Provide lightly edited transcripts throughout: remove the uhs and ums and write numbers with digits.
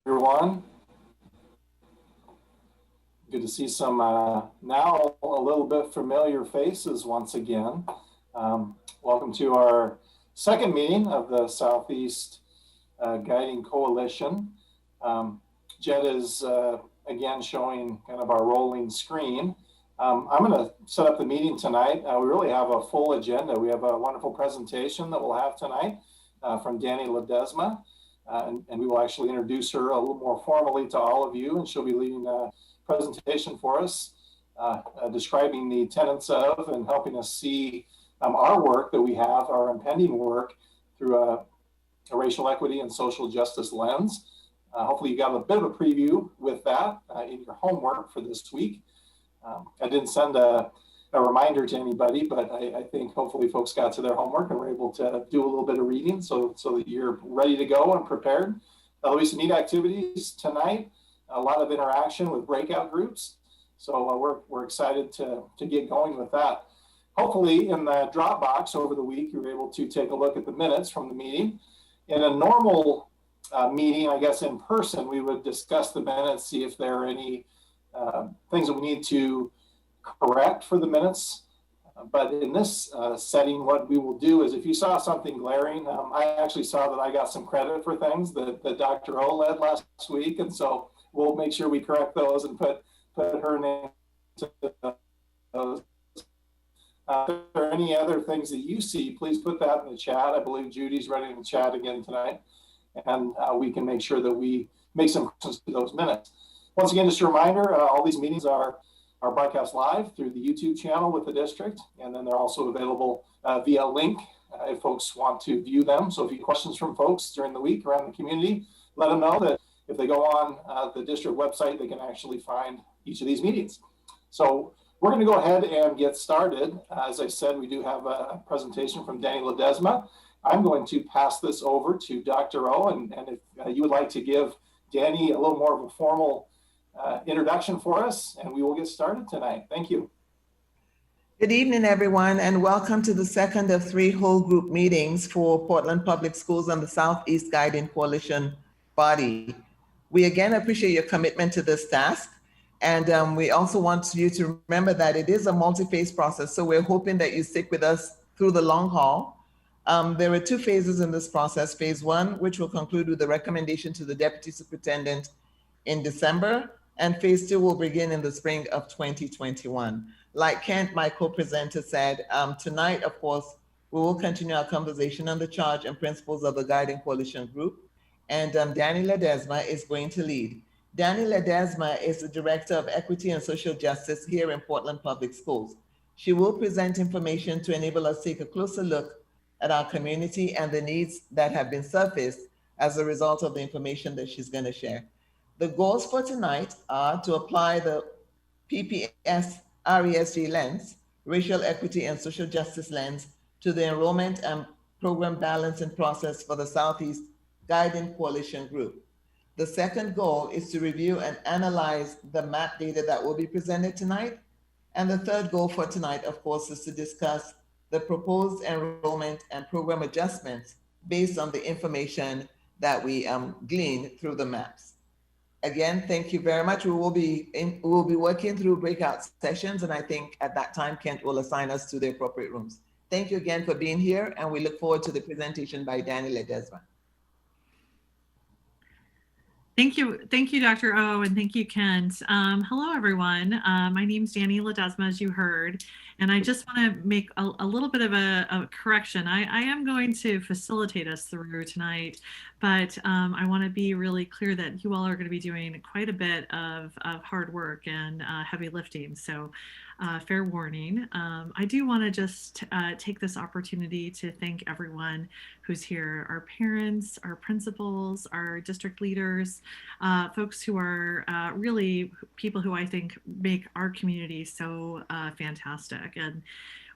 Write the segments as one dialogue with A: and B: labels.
A: everyone. Good to see some now a little bit familiar faces once again. Welcome to our second meeting of the Southeast Guiding Coalition. Jed is again showing kind of our rolling screen. I'm going to set up the meeting tonight. We really have a full agenda. We have a wonderful presentation that we'll have tonight from Danny Ledesma. And we will actually introduce her a little more formally to all of you, and she'll be leading a presentation for us, describing the tenets of and helping us see our work that we have, our impending work, through a racial equity and social justice lens. Hopefully you got a bit of a preview with that in your homework for this week. I didn't send a reminder to anybody, but I think hopefully folks got to their homework and were able to do a little bit of reading so that you're ready to go and prepared. There'll be some neat activities tonight, a lot of interaction with breakout groups. So we're excited to get going with that. Hopefully in the Dropbox over the week, you're able to take a look at the minutes from the meeting. In a normal meeting, I guess in person, we would discuss the minutes, see if there are any things that we need to correct for the minutes. But in this setting, what we will do is if you saw something glaring, I actually saw that I got some credit for things that Dr. O led last week. And so we'll make sure we correct those and put her name to those. If there are any other things that you see, please put that in the chat. I believe Judy's running the chat again tonight. And we can make sure that we make some corrections to those minutes. Once again, just a reminder, all these meetings are broadcast live through the YouTube channel with the district, and then they're also available via link if folks want to view them. So if you have questions from folks during the week around the community, let them know that if they go on the district website, they can actually find each of these meetings. So we're going to go ahead and get started. As I said, we do have a presentation from Danny Ledesma. I'm going to pass this over to Dr. O, and if you would like to give Danny a little more of a formal introduction for us, and we will get started tonight. Thank you.
B: Good evening, everyone, and welcome to the second of 3 whole group meetings for Portland Public Schools and the Southeast Guiding Coalition body. We again appreciate your commitment to this task, and we also want you to remember that it is a multi-phase process, so we're hoping that you stick with us through the long haul. There are 2 phases in this process. Phase 1, which will conclude with the recommendation to the Deputy Superintendent in December, and phase 2 will begin in the spring of 2021. Like Kent, my co-presenter, said, tonight, of course, we will continue our conversation on the charge and principles of the Guiding Coalition Group, and Danny Ledesma is going to lead. Danny Ledesma is the Director of Equity and Social Justice here in Portland Public Schools. She will present information to enable us to take a closer look at our community and the needs that have been surfaced as a result of the information that she's going to share. The goals for tonight are to apply the PPS RESG lens, racial equity and social justice lens, to the enrollment and program balancing process for the Southeast Guiding Coalition Group. The second goal is to review and analyze the map data that will be presented tonight. And the third goal for tonight, of course, is to discuss the proposed enrollment and program adjustments based on the information that we gleaned through the maps. Again, thank you very much. We will be working through breakout sessions, and I think at that time, Kent will assign us to the appropriate rooms. Thank you again for being here, and we look forward to the presentation by Danny Ledesma.
C: Thank you, Dr. O, and thank you, Kent. Hello, everyone. My name is Danny Ledesma, as you heard, and I just want to make a little bit of a correction. I am going to facilitate us through tonight, but I want to be really clear that you all are going to be doing quite a bit of hard work and heavy lifting. So fair warning. I do want to just take this opportunity to thank everyone who's here, our parents, our principals, our district leaders, folks who are really people who I think make our community so fantastic. And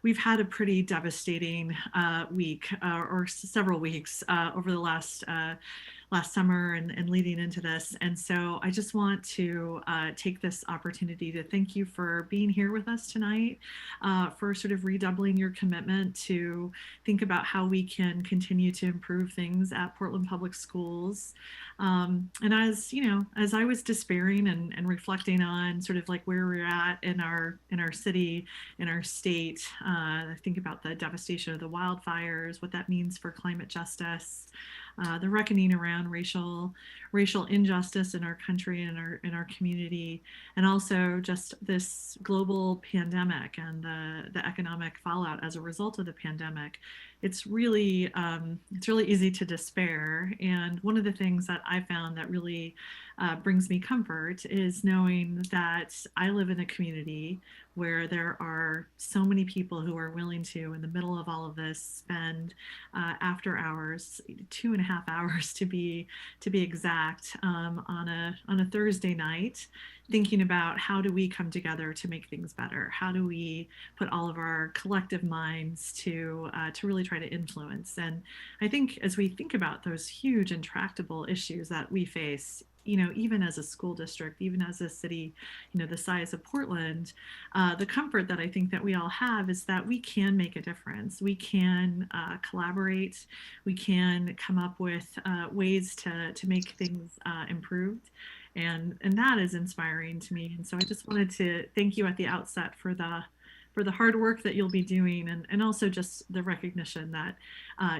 C: we've had a pretty devastating week or several weeks over the last summer and leading into this. And so I just want to take this opportunity to thank you for being here with us tonight, for sort of redoubling your commitment to think about how we can continue to improve things at Portland Public Schools. And as you know, as I was despairing and reflecting on sort of like where we're at in our city, in our state, I think about the devastation of the wildfires, what that means for climate justice, the reckoning around racial injustice in our country and in our community, and also just this global pandemic and the economic fallout as a result of the pandemic. It's really easy to despair. And one of the things that I found that really brings me comfort is knowing that I live in a community where there are so many people who are willing to, in the middle of all of this, spend after hours, 2.5 hours to be exact, on a Thursday night, thinking about how do we come together to make things better? How do we put all of our collective minds to really try to influence? And I think as we think about those huge intractable issues that we face, even as a school district, even as a city, the size of Portland, the comfort that I think that we all have is that we can make a difference. We can collaborate. We can come up with ways to make things improved. And that is inspiring to me. And so I just wanted to thank you at the outset for the hard work that you'll be doing, and also just the recognition that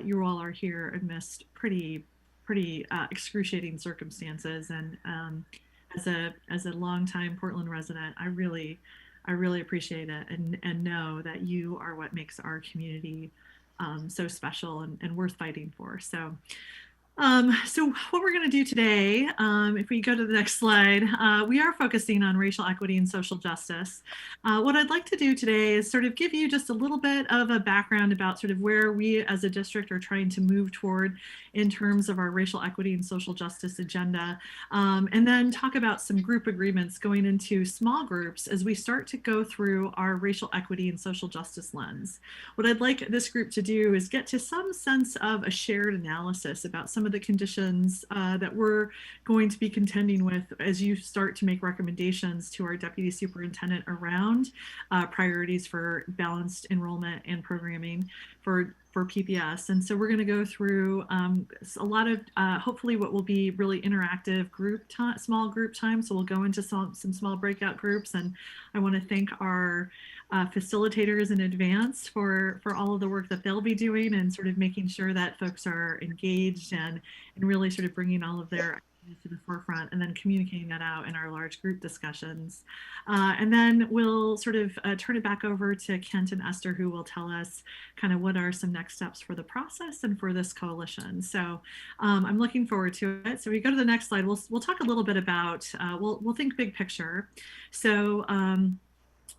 C: you all are here amidst pretty excruciating circumstances. And as a longtime Portland resident, I really appreciate it and know that you are what makes our community so special and worth fighting for. So what we're going to do today, if we go to the next slide, we are focusing on racial equity and social justice. What I'd like to do today is sort of give you just a little bit of a background about sort of where we as a district are trying to move toward in terms of our racial equity and social justice agenda, and then talk about some group agreements going into small groups as we start to go through our racial equity and social justice lens. What I'd like this group to do is get to some sense of a shared analysis about some of the conditions that we're going to be contending with as you start to make recommendations to our deputy superintendent around priorities for balanced enrollment and programming for PPS. And so we're going to go through a lot of hopefully what will be really interactive small group time. So we'll go into some small breakout groups, and I want to thank our facilitators in advance for all of the work that they'll be doing and sort of making sure that folks are engaged and really sort of bringing all of their ideas to the forefront and then communicating that out in our large group discussions. And then we'll sort of turn it back over to Kent and Esther, who will tell us kind of what are some next steps for the process and for this coalition. So I'm looking forward to it. So we go to the next slide. We'll talk a little bit about, we'll think big picture. So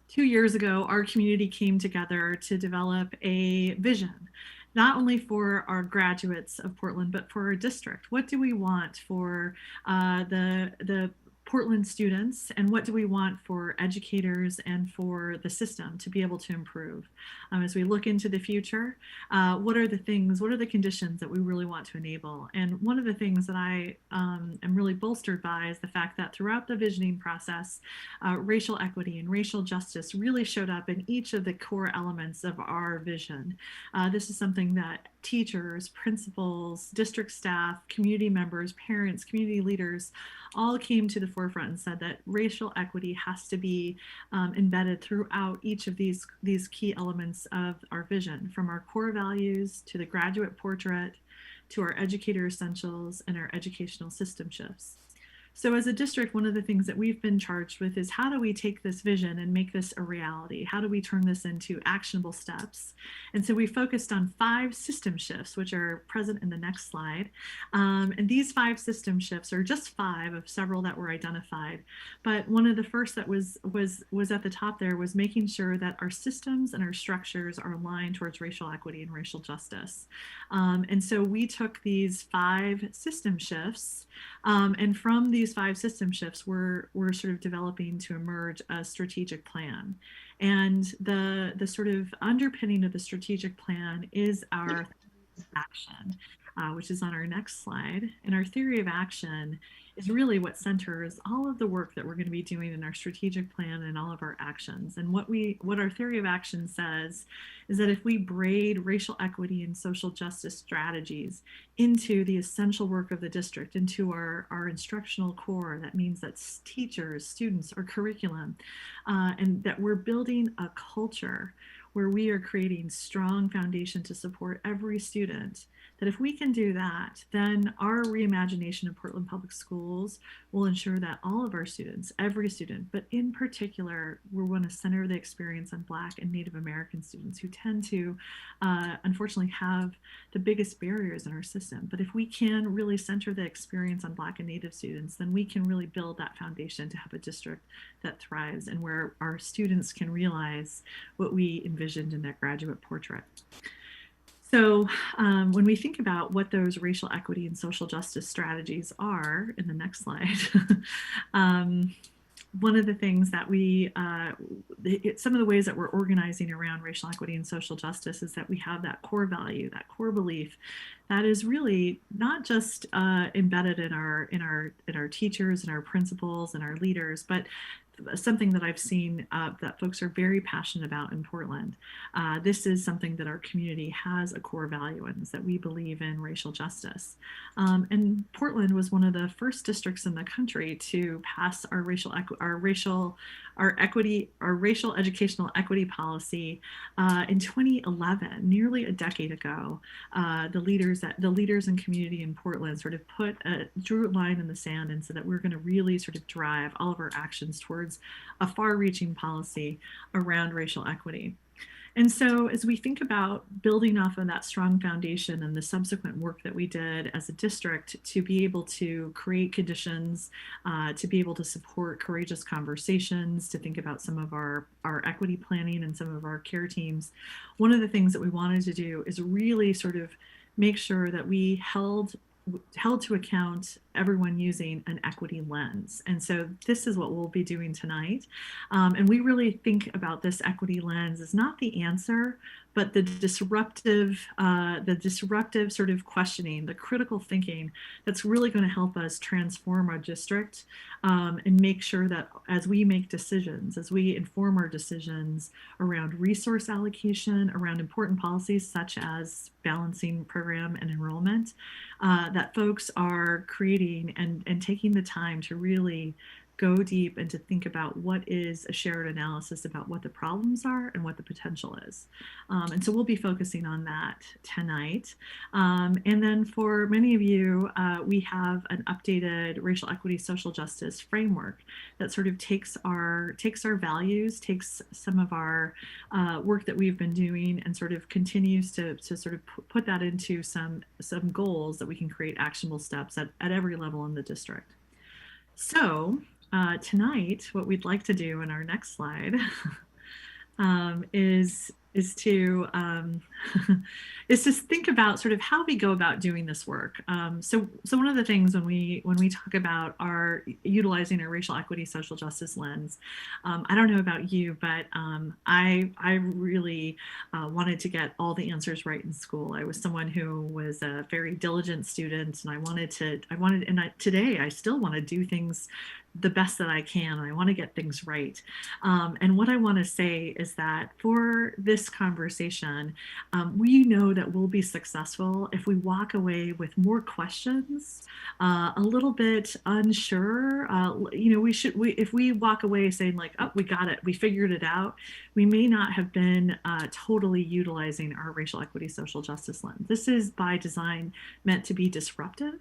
C: 2 years ago, our community came together to develop a vision, not only for our graduates of Portland, but for our district. What do we want for the Portland students, and what do we want for educators and for the system to be able to improve? As we look into the future, what are the conditions that we really want to enable? And one of the things that I am really bolstered by is the fact that throughout the visioning process, racial equity and racial justice really showed up in each of the core elements of our vision. This is something that teachers, principals, district staff, community members, parents, community leaders all came to the forefront and said that racial equity has to be embedded throughout each of these key elements of our vision, from our core values to the graduate portrait to our educator essentials and our educational system shifts. So as a district, one of the things that we've been charged with is how do we take this vision and make this a reality? How do we turn this into actionable steps? And so we focused on 5 system shifts, which are present in the next slide. And these 5 system shifts are just 5 of several that were identified. But one of the first that was at the top there was making sure that our systems and our structures are aligned towards racial equity and racial justice. And so we took these 5 system shifts, and from these 5 system shifts, we're sort of developing to emerge a strategic plan. And the sort of underpinning of the strategic plan is our action. which is on our next slide. And our theory of action is really what centers all of the work that we're going to be doing in our strategic plan and all of our actions. And what our theory of action says is that if we braid racial equity and social justice strategies into the essential work of the district, into our instructional core, that means that teachers, students, our curriculum, and that we're building a culture where we are creating strong foundation to support every student, that if we can do that, then our reimagination of Portland Public Schools will ensure that all of our students, every student, but in particular, we want to center the experience on Black and Native American students who tend to, unfortunately, have the biggest barriers in our system. But if we can really center the experience on Black and Native students, then we can really build that foundation to have a district that thrives and where our students can realize what we envisioned in that graduate portrait. So when we think about what those racial equity and social justice strategies are, in the next slide, one of the things that some of the ways that we're organizing around racial equity and social justice is that we have that core value, that core belief that is really not just embedded in our teachers and our principals and our leaders, but something that I've seen that folks are very passionate about in Portland. This is something that our community has a core value in, is that we believe in racial justice. And Portland was one of the first districts in the country to pass our racial educational equity policy in 2011, nearly a decade ago. The leaders and community in Portland sort of drew a line in the sand and said that we're going to really sort of drive all of our actions towards a far-reaching policy around racial equity. And so as we think about building off of that strong foundation and the subsequent work that we did as a district to be able to create conditions, to be able to support courageous conversations, to think about some of our equity planning and some of our care teams, one of the things that we wanted to do is really sort of make sure that we held to account everyone using an equity lens. And so this is what we'll be doing tonight. And we really think about this equity lens as not the answer, but the disruptive sort of questioning, the critical thinking that's really going to help us transform our district and make sure that as we make decisions, as we inform our decisions around resource allocation, around important policies such as balancing program and enrollment, that folks are creating and taking the time to really go deep and to think about what is a shared analysis about what the problems are and what the potential is. And so we'll be focusing on that tonight. And then for many of you, we have an updated racial equity social justice framework that sort of takes our values, takes some of our work that we've been doing and sort of continues to sort of put that into some goals that we can create actionable steps at every level in the district. So tonight, what we'd like to do in our next slide is to think about sort of how we go about doing this work. So one of the things when we talk about our utilizing our racial equity social justice lens, I don't know about you, but I really wanted to get all the answers right in school. I was someone who was a very diligent student, and today I still want to do things the best that I can. I want to get things right. And what I want to say is that for this conversation, we know that we'll be successful if we walk away with more questions, a little bit unsure. If we walk away saying like, oh, we got it, we figured it out, we may not have been totally utilizing our racial equity social justice lens. This is by design meant to be disruptive.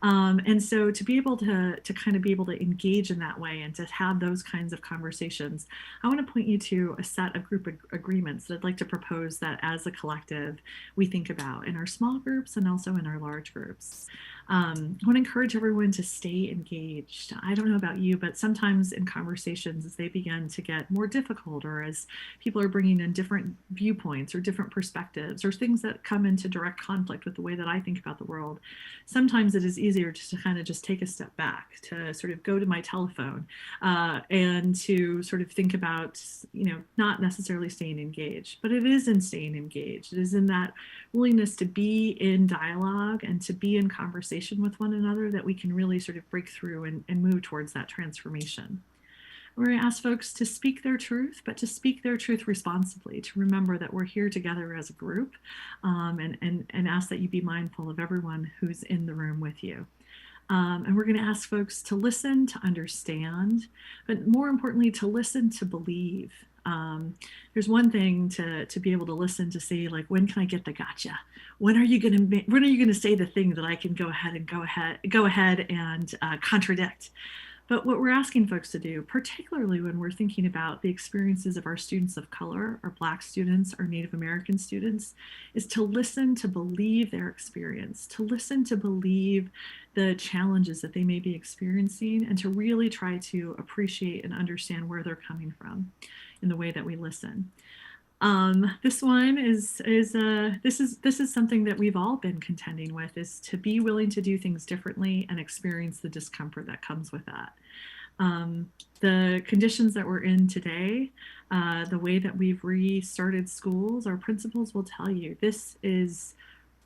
C: And so to be able to kind of be able to engage in that way and to have those kinds of conversations, I want to point you to a set of group agreements that I'd like to propose that as a collective we think about in our small groups and also in our large groups. I want to encourage everyone to stay engaged. I don't know about you, but sometimes in conversations, as they begin to get more difficult, or as people are bringing in different viewpoints or different perspectives, or things that come into direct conflict with the way that I think about the world, sometimes it is easier just to kind of just take a step back, to sort of go to my telephone and to sort of think about, not necessarily staying engaged, but it is in staying engaged. It is in that willingness to be in dialogue and to be in conversation with one another that we can really sort of break through and move towards that transformation. We're going to ask folks to speak their truth, but to speak their truth responsibly, to remember that we're here together as a group, and ask that you be mindful of everyone who's in the room with you. And we're going to ask folks to listen, to understand, but more importantly, to listen, to believe. There's one thing to be able to listen, to say, like, when can I get the gotcha? When are you going to say the thing that I can go ahead and contradict? But what we're asking folks to do, particularly when we're thinking about the experiences of our students of color, our Black students, our Native American students, is to listen, to believe their experience, to listen, to believe the challenges that they may be experiencing, and to really try to appreciate and understand where they're coming from in the way that we listen. This one is something that we've all been contending with, is to be willing to do things differently and experience the discomfort that comes with that. The conditions that we're in today, the way that we've restarted schools, our principals will tell you this is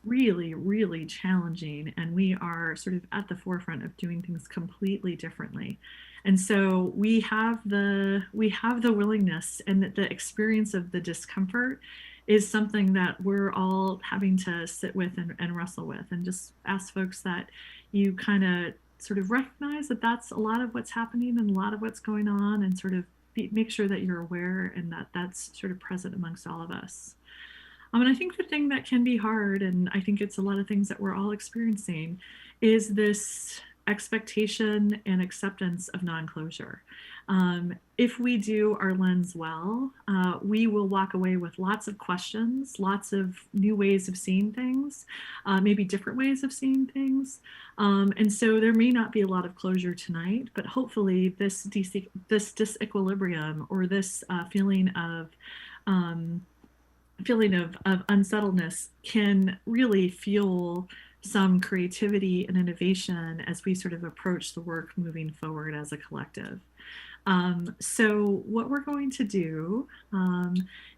C: really, really challenging, and we are sort of at the forefront of doing things completely differently. And so we have the willingness, and the experience of the discomfort is something that we're all having to sit with and wrestle with, and just ask folks that you kind of sort of recognize that that's a lot of what's happening and a lot of what's going on, and sort of make sure that you're aware and that that's sort of present amongst all of us. And I think the thing that can be hard, and I think it's a lot of things that we're all experiencing, is this expectation and acceptance of non-closure. If we do our lens well, we will walk away with lots of questions, lots of new ways of seeing things, maybe different ways of seeing things. And so there may not be a lot of closure tonight, but hopefully this disequilibrium, or this feeling of unsettledness, can really fuel some creativity and innovation as we sort of approach the work moving forward as a collective. So what we're going to do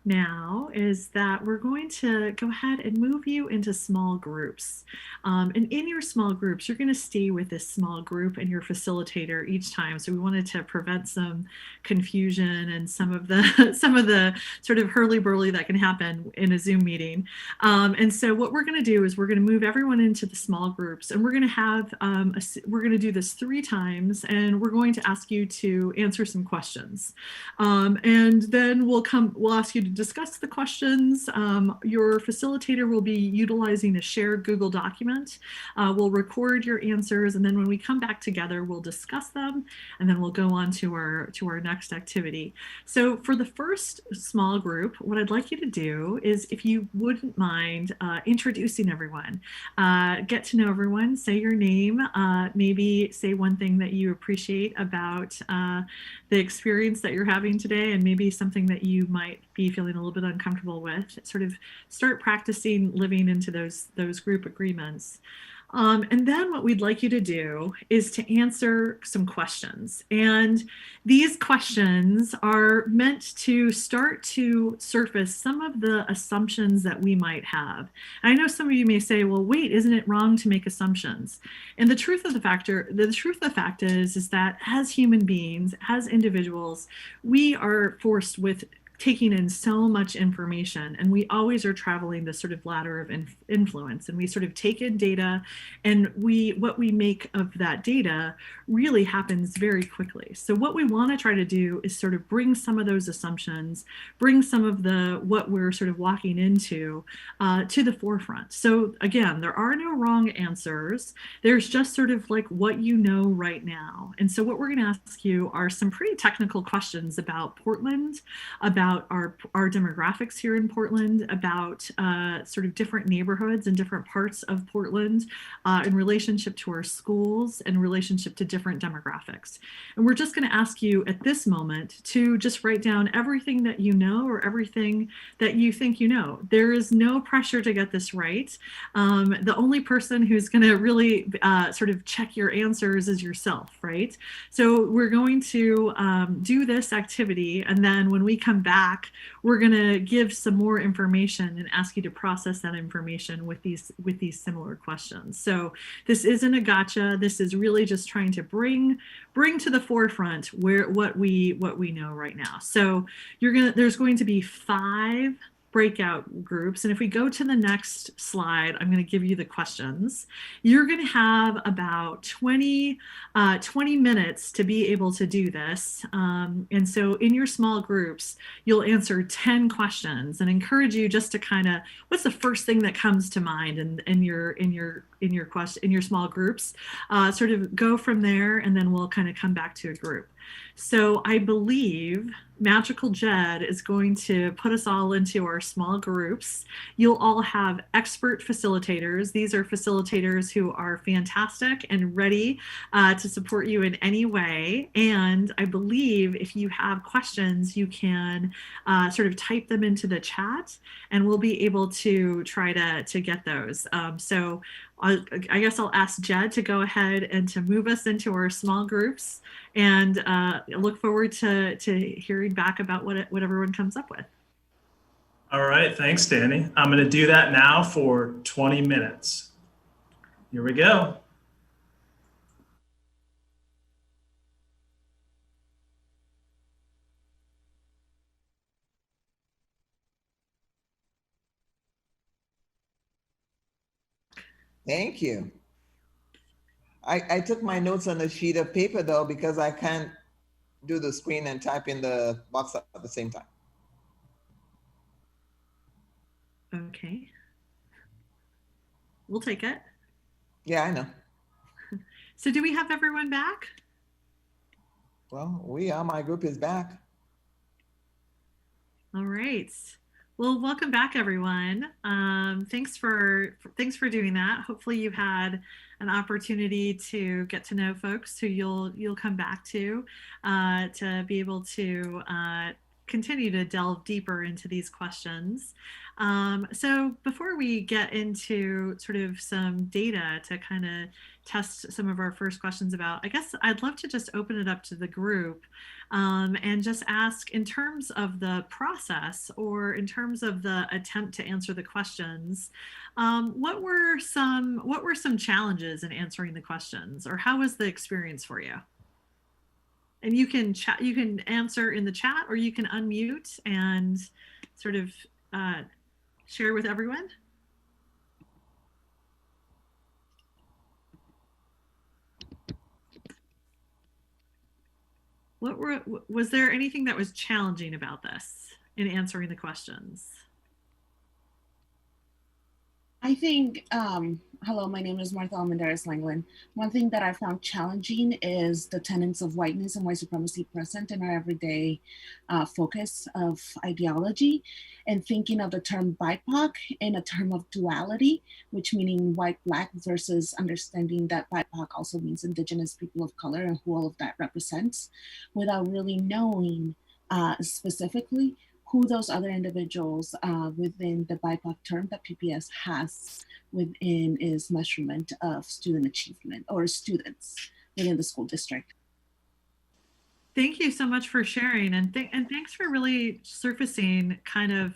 C: now is that we're going to go ahead and move you into small groups. And in your small groups, you're going to stay with this small group and your facilitator each time. So we wanted to prevent some confusion and some of the sort of hurly-burly that can happen in a Zoom meeting. And so what we're going to do is we're going to move everyone into the small groups, and we're going to have we're going to do this 3 times, and we're going to ask you to answer some questions, and then we'll ask you to discuss the questions. Your facilitator will be utilizing a shared Google document. We'll record your answers, and then when we come back together, we'll discuss them, and then we'll go on to our next activity. So for the first small group, what I'd like you to do is, if you wouldn't mind introducing everyone, get to know everyone, say your name, maybe say one thing that you appreciate about the experience that you're having today, and maybe something that you might be feeling a little bit uncomfortable with. Sort of start practicing living into those group agreements. And then what we'd like you to do is to answer some questions. And these questions are meant to start to surface some of the assumptions that we might have. And I know some of you may say, well, wait, isn't it wrong to make assumptions? And the truth of the fact is that as human beings, as individuals, we are forced with taking in so much information, and we always are traveling this sort of ladder of influence, and we sort of take in data, and what we make of that data really happens very quickly. So what we want to try to do is sort of bring some of those assumptions, bring some of what we're sort of walking into to the forefront. So again, there are no wrong answers. There's just sort of like what you know right now. And so what we're going to ask you are some pretty technical questions about Portland, about about our demographics here in Portland, about sort of different neighborhoods and different parts of Portland in relationship to our schools and relationship to different demographics. And we're just going to ask you at this moment to just write down everything that you know or everything that you think you know. There is no pressure to get this right. The only person who's going to really sort of check your answers is yourself, right? So we're going to do this activity, and then when we come back, we're going to give some more information and ask you to process that information with these similar questions. So this isn't a gotcha. This is really just trying to bring to the forefront what we know right now. So there's going to be 5 breakout groups. And if we go to the next slide, I'm going to give you the questions. You're going to have about 20 minutes to be able to do this. And so in your small groups, you'll answer 10 questions, and encourage you just to kind of, what's the first thing that comes to mind in your small groups, sort of go from there, and then we'll kind of come back to a group. So I believe Magical Jed is going to put us all into our small groups. You'll all have expert facilitators. These are facilitators who are fantastic and ready to support you in any way. And I believe if you have questions, you can sort of type them into the chat, and we'll be able to try to get those. So I guess I'll ask Jed to go ahead and to move us into our small groups, and look forward to hearing back about what everyone comes up with.
D: All right, thanks, Danny. I'm going to do that now for 20 minutes. Here we go.
B: Thank you. I took my notes on a sheet of paper though, because I can't do the screen and type in the box at the same time.
C: Okay. We'll take it.
B: Yeah, I know.
C: So do we have everyone back?
B: Well, my group is back.
C: All right. Well, welcome back, everyone. Thanks for doing that. Hopefully you've had an opportunity to get to know folks who you'll come back to be able to continue to delve deeper into these questions. So before we get into sort of some data to kind of test some of our first questions about, I guess I'd love to just open it up to the group and just ask, in terms of the process or in terms of the attempt to answer the questions, what were some challenges in answering the questions, or how was the experience for you? And you can chat, you can answer in the chat, or you can unmute and sort of share with everyone. Was there anything that was challenging about this in answering the questions?
E: I think, hello, my name is Martha Almendarez Langland. One thing that I found challenging is the tenets of whiteness and white supremacy present in our everyday focus of ideology, and thinking of the term BIPOC in a term of duality, which meaning white, black, versus understanding that BIPOC also means indigenous people of color and who all of that represents, without really knowing specifically who those other individuals within the BIPOC term that PPS has within its measurement of student achievement or students within the school district.
C: Thank you so much for sharing, and thanks for really surfacing kind of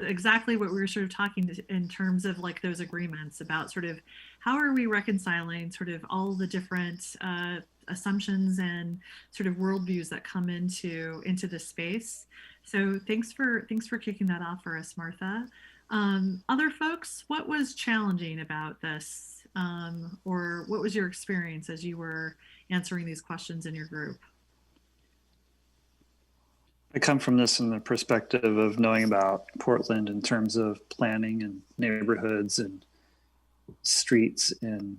C: exactly what we were sort of talking in terms of like those agreements about sort of how are we reconciling sort of all the different assumptions and sort of worldviews that come into this space. So thanks for kicking that off for us, Martha. Other folks, what was challenging about this, or what was your experience as you were answering these questions in your group?
F: I come from this in the perspective of knowing about Portland in terms of planning and neighborhoods and streets and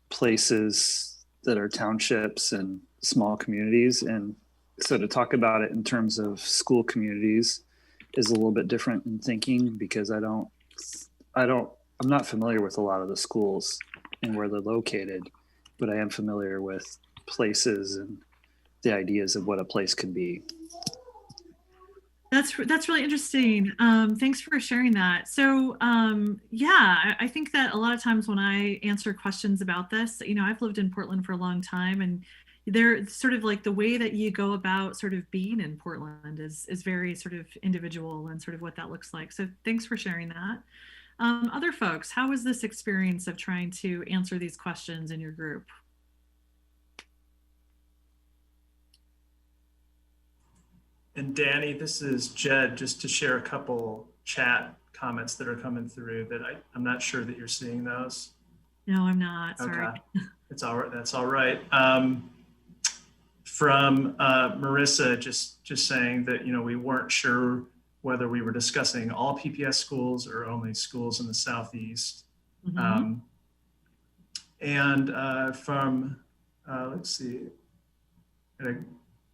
F: places that are townships and small communities. And so to talk about it in terms of school communities is a little bit different in thinking because I'm not familiar with a lot of the schools and where they're located, but I am familiar with places and the ideas of what a place could be.
C: That's really interesting. Thanks for sharing that. So yeah, I think that a lot of times when I answer questions about this, you know, I've lived in Portland for a long time, and they're sort of like the way that you go about sort of being in Portland is very sort of individual and sort of what that looks like. So thanks for sharing that. Other folks, how was this experience of trying to answer these questions in your group?
D: And Danny, this is Jed, just to share a couple chat comments that are coming through that I'm not sure that you're seeing those.
C: No, I'm not. Sorry.
D: Okay. It's all right. That's all right. From Marissa, just saying that, you know, we weren't sure whether we were discussing all PPS schools or only schools in the Southeast.
C: Mm-hmm.
D: And from, let's see, a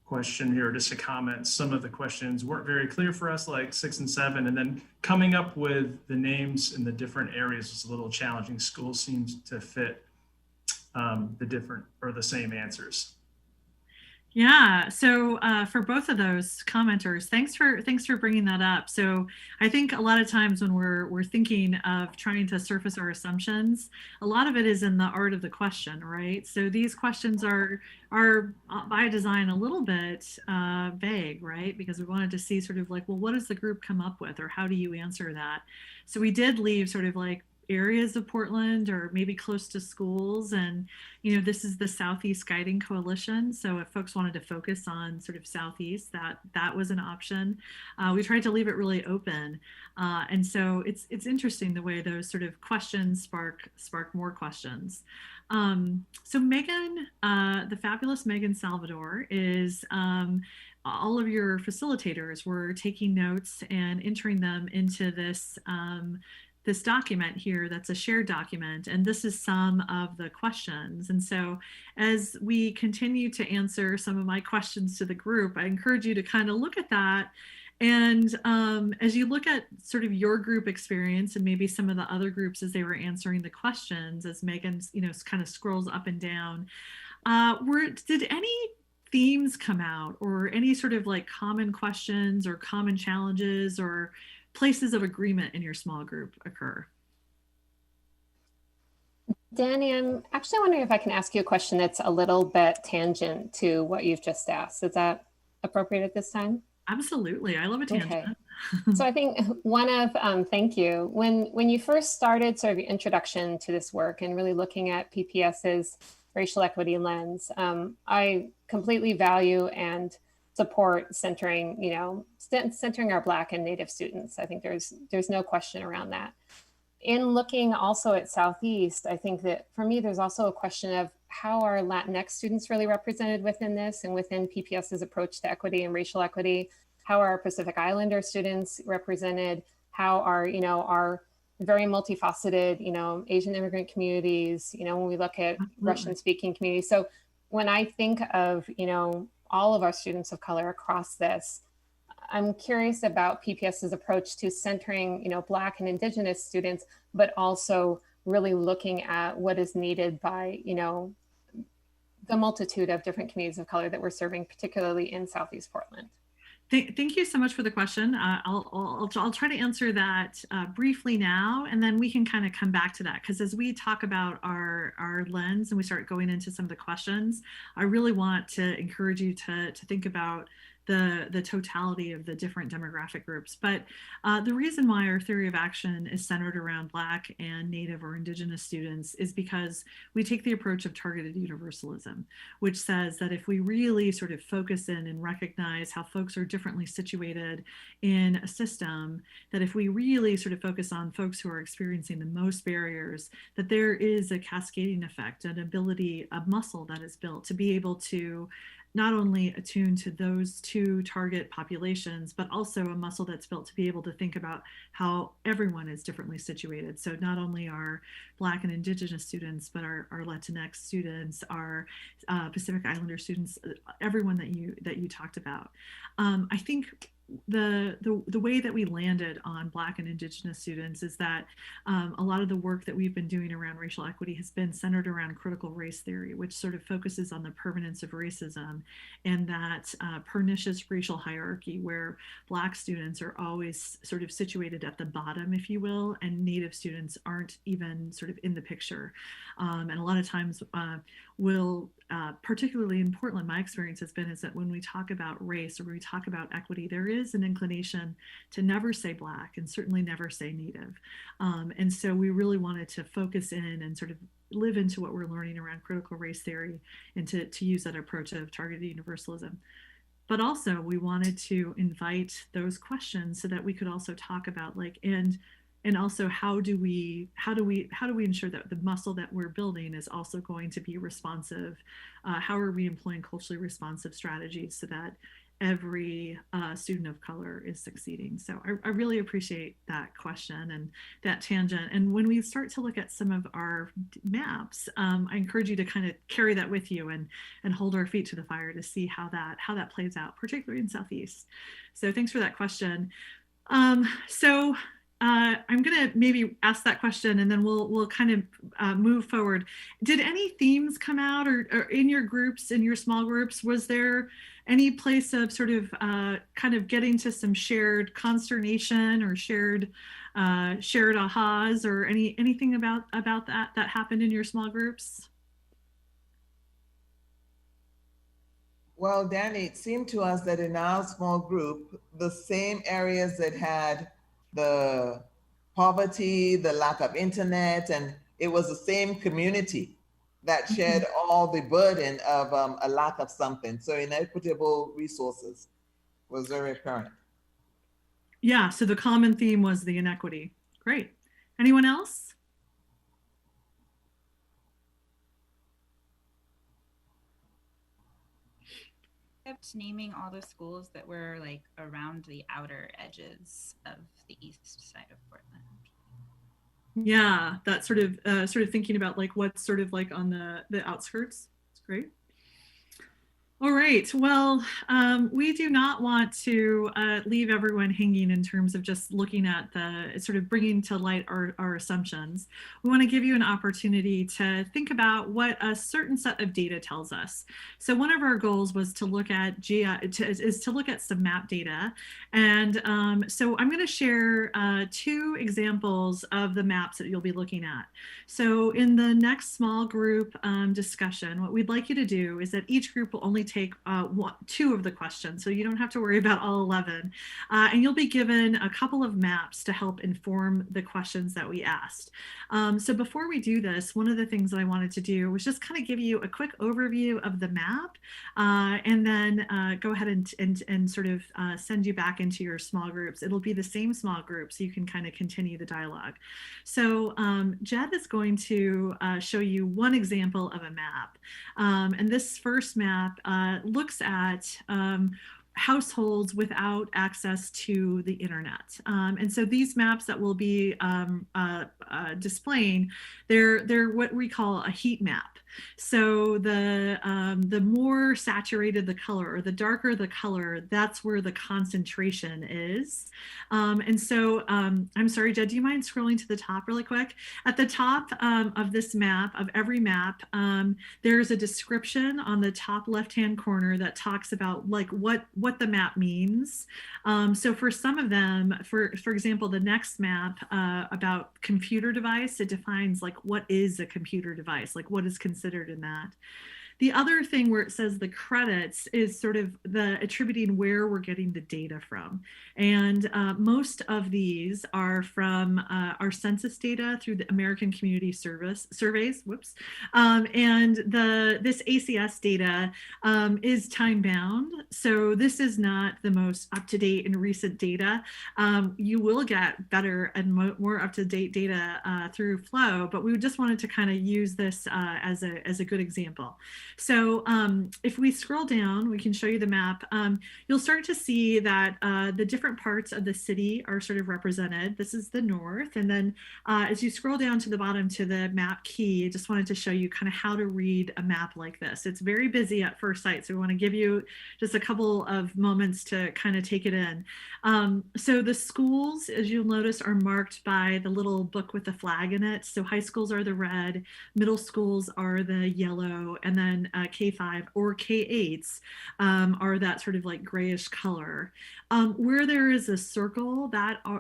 D: question here, just a comment. Some of the questions weren't very clear for us, like 6 and 7, and then coming up with the names in the different areas was a little challenging. School seems to fit the different or the same answers.
C: Yeah, so for both of those commenters, thanks for bringing that up. So I think a lot of times when we're thinking of trying to surface our assumptions, a lot of it is in the art of the question, right? So these questions are by design a little bit vague, right? Because we wanted to see sort of like, well, what does the group come up with, or how do you answer that? So we did leave sort of like areas of Portland or maybe close to schools. And, you know, this is the Southeast Guiding Coalition. So if folks wanted to focus on sort of Southeast, that was an option. We tried to leave it really open. And so it's interesting the way those sort of questions spark more questions. So Megan, the fabulous Megan Salvador is all of your facilitators were taking notes and entering them into this this document here that's a shared document, and this is some of the questions. And so as we continue to answer some of my questions to the group, I encourage you to kind of look at that. And as you look at sort of your group experience and maybe some of the other groups as they were answering the questions, as Megan, you know, kind of scrolls up and down, did any themes come out, or any sort of like common questions or common challenges or places of agreement in your small group occur?
G: Danny, I'm actually wondering if I can ask you a question that's a little bit tangent to what you've just asked. Is that appropriate at this time?
C: Absolutely. I love a tangent.
G: Okay. So I think one of, thank you. When you first started sort of your introduction to this work and really looking at PPS's racial equity lens, I completely value and support centering, you know, centering our Black and Native students. I think there's no question around that. In looking also at Southeast, I think that for me, there's also a question of how are Latinx students really represented within this and within PPS's approach to equity and racial equity? How are Pacific Islander students represented? How are, you know, our very multifaceted, you know, Asian immigrant communities, you know, when we look at Russian speaking communities. So when I think of, you know, all of our students of color across this, I'm curious about PPS's approach to centering, you know, Black and Indigenous students, but also really looking at what is needed by, you know, the multitude of different communities of color that we're serving, particularly in Southeast Portland.
C: Thank you so much for the question. I'll try to answer that briefly now, and then we can kind of come back to that, because as we talk about our lens and we start going into some of the questions, I really want to encourage you to think about the totality of the different demographic groups. But the reason why our theory of action is centered around Black and Native or Indigenous students is because we take the approach of targeted universalism, which says that if we really sort of focus in and recognize how folks are differently situated in a system, that if we really sort of focus on folks who are experiencing the most barriers, that there is a cascading effect, an ability, a muscle that is built to be able to not only attune to those two target populations, but also a muscle that's built to be able to think about how everyone is differently situated. So not only our Black and Indigenous students, but our Latinx students, our Pacific Islander students, everyone that you talked about. I think the way that we landed on Black and Indigenous students is that a lot of the work that we've been doing around racial equity has been centered around critical race theory, which sort of focuses on the permanence of racism and that pernicious racial hierarchy where Black students are always sort of situated at the bottom, if you will, and Native students aren't even sort of in the picture. And a lot of times will, particularly in Portland, my experience has been is that when we talk about race or when we talk about equity, there is an inclination to never say Black and certainly never say Native. And so we really wanted to focus in and sort of live into what we're learning around critical race theory and to use that approach of targeted universalism. But also we wanted to invite those questions so that we could also talk about like, and also how do we ensure that the muscle that we're building is also going to be responsive? How are we employing culturally responsive strategies so that every student of color is succeeding? So I really appreciate that question and that tangent. And when we start to look at some of our maps, I encourage you to kind of carry that with you and hold our feet to the fire to see how that plays out, particularly in Southeast. So thanks for that question. I'm going to maybe ask that question and then we'll kind of move forward. Did any themes come out or in your groups, in your small groups? Was there any place of sort of kind of getting to some shared consternation or shared ahas or anything about that happened in your small groups?
B: Well, Danny, it seemed to us that in our small group, the same areas that had the poverty, the lack of internet, and it was the same community that shared all the burden of a lack of something. So inequitable resources was very apparent.
C: Yeah, so the common theme was the inequity. Great. Anyone else?
H: Kept naming all the schools that were like around the outer edges of the east side of Portland.
C: Yeah, that sort of thinking about like what's sort of like on the outskirts. It's great. All right, well, we do not want to leave everyone hanging in terms of just looking at the sort of bringing to light our assumptions. We want to give you an opportunity to think about what a certain set of data tells us. So one of our goals was to look at to look at some map data. And so I'm going to share 2 examples of the maps that you'll be looking at. So in the next small group discussion, what we'd like you to do is that each group will only take 2 of the questions, so you don't have to worry about all 11. And you'll be given a couple of maps to help inform the questions that we asked. So before we do this, one of the things that I wanted to do was just kind of give you a quick overview of the map and then go ahead and sort of send you back into your small groups. It'll be the same small group, so you can kind of continue the dialogue. So Jed is going to show you one example of a map. And this first map looks at households without access to the internet. And so these maps that we'll be displaying, they're what we call a heat map. So the more saturated the color or the darker the color, that's where the concentration is. And so I'm sorry, Jed, do you mind scrolling to the top really quick? At the top of this map, of every map, there's a description on the top left-hand corner that talks about like what the map means. So for some of them, for example, the next map about computer device, it defines like what is a computer device, like what is considered in that. The other thing where it says the credits is sort of the attributing where we're getting the data from. And most of these are from our census data through the American Community Surveys, whoops. And this ACS data is time bound. So this is not the most up-to-date and recent data. You will get better and more up-to-date data through Flow, but we just wanted to kind of use this as a good example. So if we scroll down, we can show you the map. You'll start to see that the different parts of the city are sort of represented. This is the north. And then as you scroll down to the bottom to the map key, I just wanted to show you kind of how to read a map like this. It's very busy at first sight, so we want to give you just a couple of moments to kind of take it in. So the schools, as you'll notice, are marked by the little book with the flag in it. So high schools are the red, middle schools are the yellow, and then K5 or K8s are that sort of like grayish color. Where there is a circle,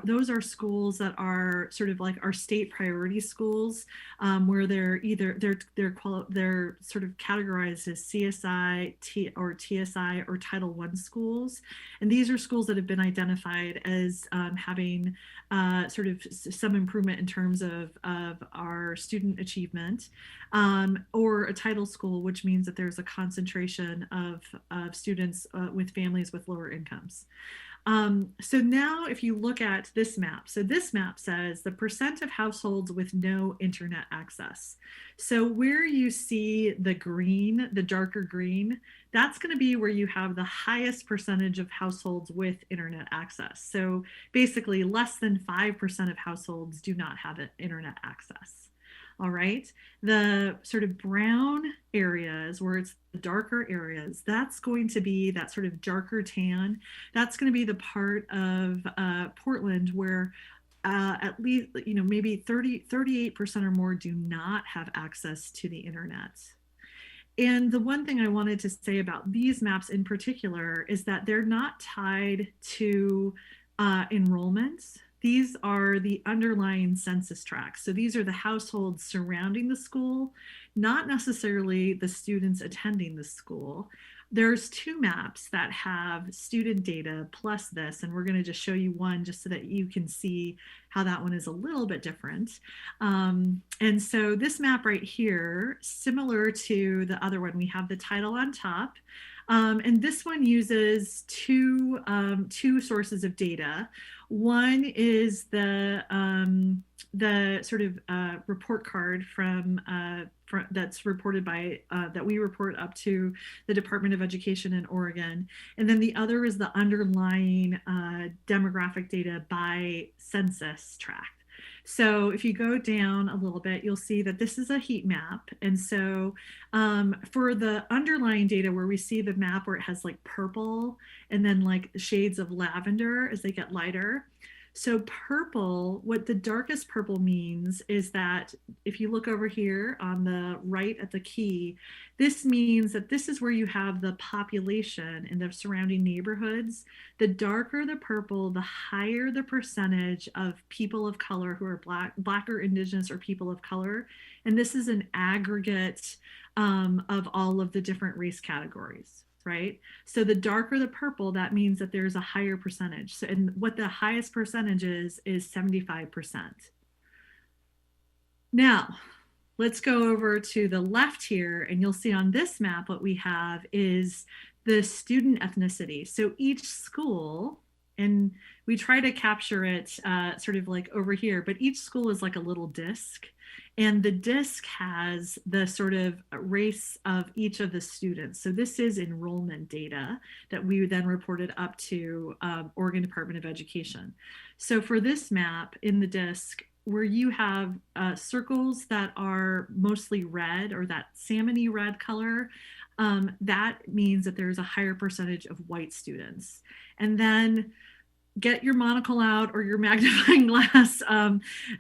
C: those are schools that are sort of like our state priority schools, where they're sort of categorized as CSI or TSI or Title I schools, and these are schools that have been identified as having sort of some improvement in terms of our student achievement, or a title school, which means that there's a concentration of students with families with lower incomes. So now if you look at this map, so this map says the percent of households with no internet access. So where you see the green, the darker green, that's going to be where you have the highest percentage of households with internet access. So basically less than 5% of households do not have internet access. All right, the sort of brown areas where it's the darker areas, that's going to be that sort of darker tan. That's going to be the part of Portland where at least, maybe 38% or more do not have access to the internet. And the one thing I wanted to say about these maps in particular is that they're not tied to enrollments. These are the underlying census tracts. So these are the households surrounding the school, not necessarily the students attending the school. There's two maps that have student data plus this, and we're going to just show you one just so that you can see how that one is a little bit different. And so this map right here, similar to the other one, we have the title on top. And this one uses two sources of data. One is the sort of report card from that's reported by that we report up to the Department of Education in Oregon, and then the other is the underlying demographic data by census tract. So if you go down a little bit, you'll see that this is a heat map. And so for the underlying data where we see the map where it has like purple and then like shades of lavender as they get lighter. So purple, what the darkest purple means is that if you look over here on the right at the key, this means that this is where you have the population in the surrounding neighborhoods. The darker the purple, the higher the percentage of people of color who are Black or Indigenous or people of color. And this is an aggregate of all of the different race categories. Right? So the darker the purple, that means that there's a higher percentage. So, and what the highest percentage is 75%. Now, let's go over to the left here, and you'll see on this map what we have is the student ethnicity. So each school, and we try to capture it sort of like over here, but each school is like a little disc. And the disc has the sort of race of each of the students. So this is enrollment data that we then reported up to Oregon Department of Education. So for this map in the disc, where you have circles that are mostly red or that salmony red color, that means that there's a higher percentage of white students. And then get your monocle out or your magnifying glass.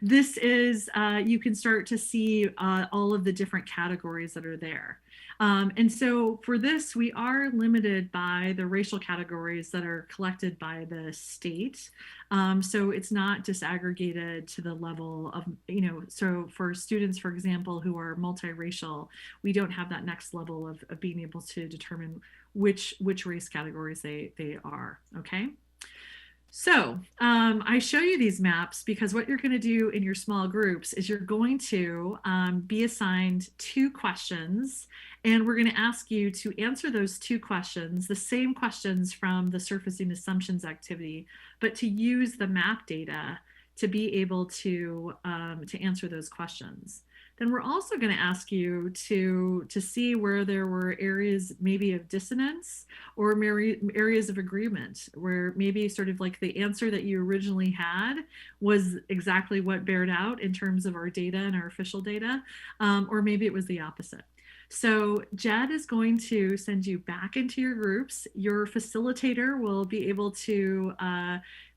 C: This is, you can start to see all of the different categories that are there. And so for this, we are limited by the racial categories that are collected by the state. So it's not disaggregated to the level of, so for students, for example, who are multiracial, we don't have that next level of being able to determine which race categories they are, okay? So I show you these maps because what you're going to do in your small groups is you're going to be assigned 2 questions, and we're going to ask you to answer those 2 questions, the same questions from the surfacing assumptions activity, but to use the map data to be able to answer those questions. then we're also going to ask you to see where there were areas maybe of dissonance or areas of agreement, where maybe sort of like the answer that you originally had was exactly what bared out in terms of our data and our official data, or maybe it was the opposite. So Jed is going to send you back into your groups. Your facilitator will be able to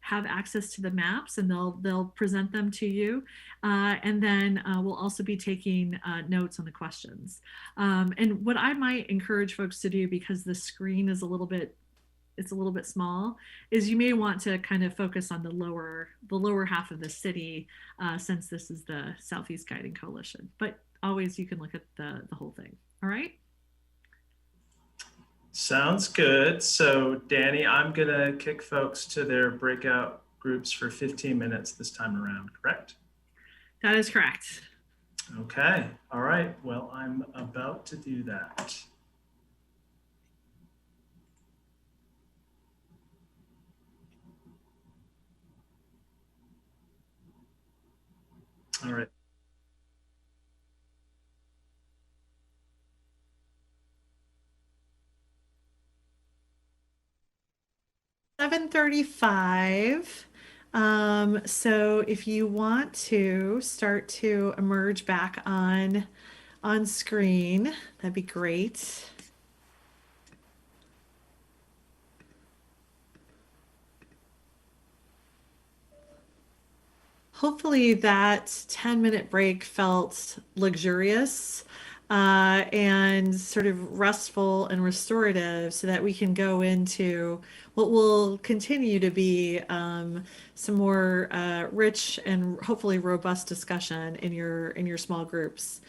C: have access to the maps, and they'll present them to you. And then we'll also be taking notes on the questions. And what I might encourage folks to do, because the screen is a little bit small, is you may want to kind of focus on the lower half of the city, since this is the Southeast Guiding Coalition. But always you can look at the whole thing. All right.
D: Sounds good. So Danny, I'm gonna kick folks to their breakout groups for 15 minutes this time around, correct?
C: That is correct.
D: Okay, all right. Well, I'm about to do that. All right.
C: $7:35. So if you want to start to emerge back on screen, that'd be great. Hopefully that 10-minute break felt luxurious and sort of restful and restorative, so that we can go into what will continue to be some more rich and hopefully robust discussion in your small groups.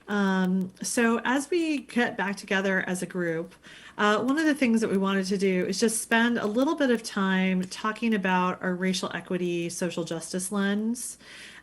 C: So as we get back together as a group, one of the things that we wanted to do is just spend a little bit of time talking about our racial equity, social justice lens.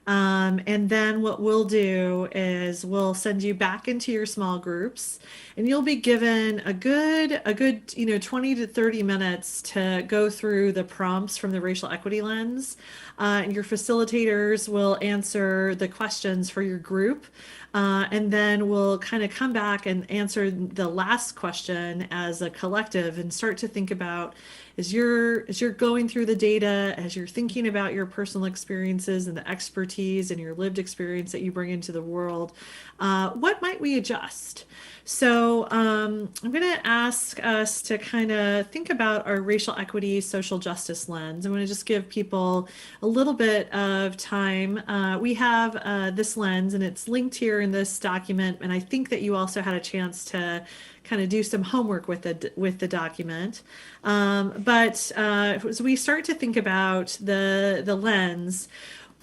C: And then what we'll do is we'll send you back into your small groups, and you'll be given a good 20 to 30 minutes to go through the prompts from the racial equity lens. And your facilitators will answer the questions for your group. And then we'll kind of come back and answer the last question as a collective, and start to think about, as you're going through the data, as you're thinking about your personal experiences and the expertise and your lived experience that you bring into the world, what might we adjust? So I'm going to ask us to kind of think about our racial equity, social justice lens. I'm going to just give people a little bit of time. We have this lens, and it's linked here in this document. And I think that you also had a chance to kind of do some homework with the document. But as we start to think about the lens,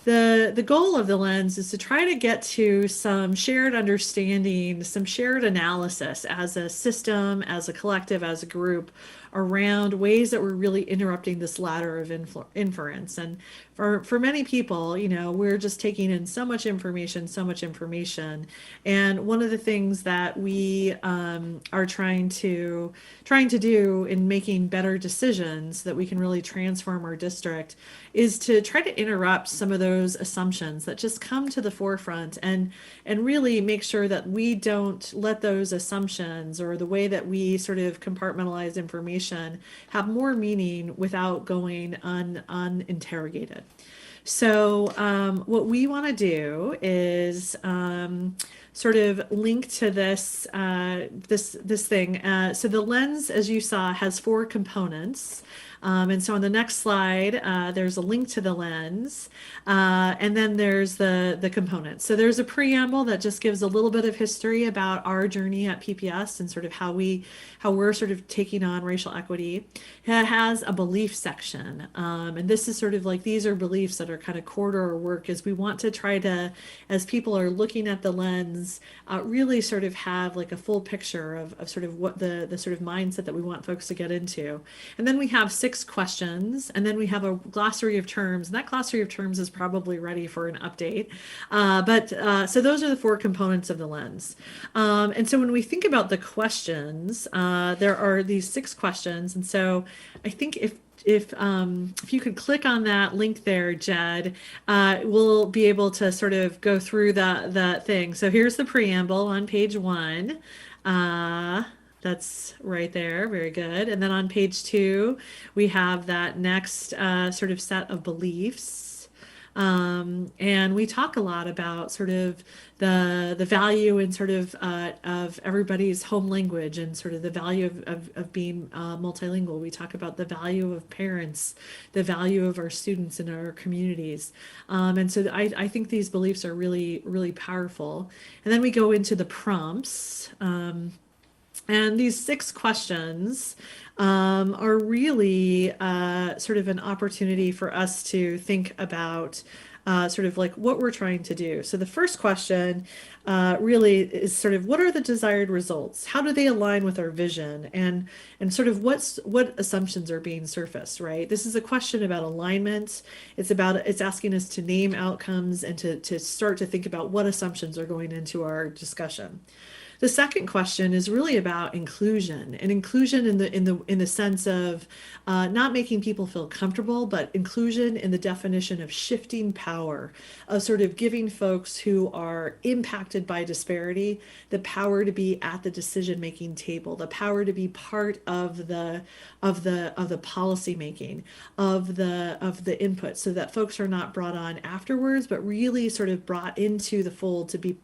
C: the goal of the lens is to try to get to some shared understanding, some shared analysis as a system, as a collective, as a group, around ways that we're really interrupting this ladder of inference. And for many people, we're just taking in so much information. And one of the things that we are trying to do in making better decisions that we can really transform our district is to try to interrupt some of those assumptions that just come to the forefront, and really make sure that we don't let those assumptions, or the way that we sort of compartmentalize information, have more meaning without going uninterrogated. So what we want to do is sort of link to this this thing. So the lens, as you saw, has 4 components. And so on the next slide, there's a link to the lens, and then there's the components. So there's a preamble that just gives a little bit of history about our journey at PPS, and sort of how we're sort of taking on racial equity. It has a belief section, and this is sort of like, these are beliefs that are kind of core to our work, as we want to try to, as people are looking at the lens, really sort of have like a full picture of sort of what the sort of mindset that we want folks to get into. And then we have 6 questions, and then we have a glossary of terms, and that glossary of terms is probably ready for an update. So those are the 4 components of the lens. And so when we think about the questions, there are these 6 questions. And so I think, if if you could click on that link there, Jed, we'll be able to sort of go through the thing. So here's the preamble on page 1. That's right there. Very good. And then on page 2, we have that next sort of set of beliefs. And we talk a lot about sort of the value and sort of everybody's home language and sort of the value of being multilingual. We talk about the value of parents, the value of our students in our communities. And so I think these beliefs are really, really powerful. And then we go into the prompts. And these 6 questions are really sort of an opportunity for us to think about sort of like what we're trying to do. So the first question really is sort of what are the desired results? How do they align with our vision? And sort of what assumptions are being surfaced, right? This is a question about alignment. It's asking us to name outcomes and to start to think about what assumptions are going into our discussion. The second question is really about inclusion, and inclusion in the sense of not making people feel comfortable, but inclusion in the definition of shifting power, of sort of giving folks who are impacted by disparity the power to be at the decision-making table, the power to be part of the policy making, of the input, so that folks are not brought on afterwards, but really sort of brought into the fold to be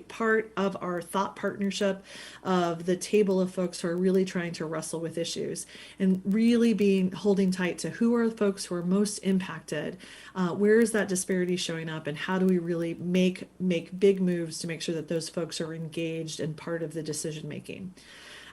C: part of our thought partnership of the table of folks who are really trying to wrestle with issues and really holding tight to who are the folks who are most impacted, where is that disparity showing up, and how do we really make big moves to make sure that those folks are engaged and part of the decision making.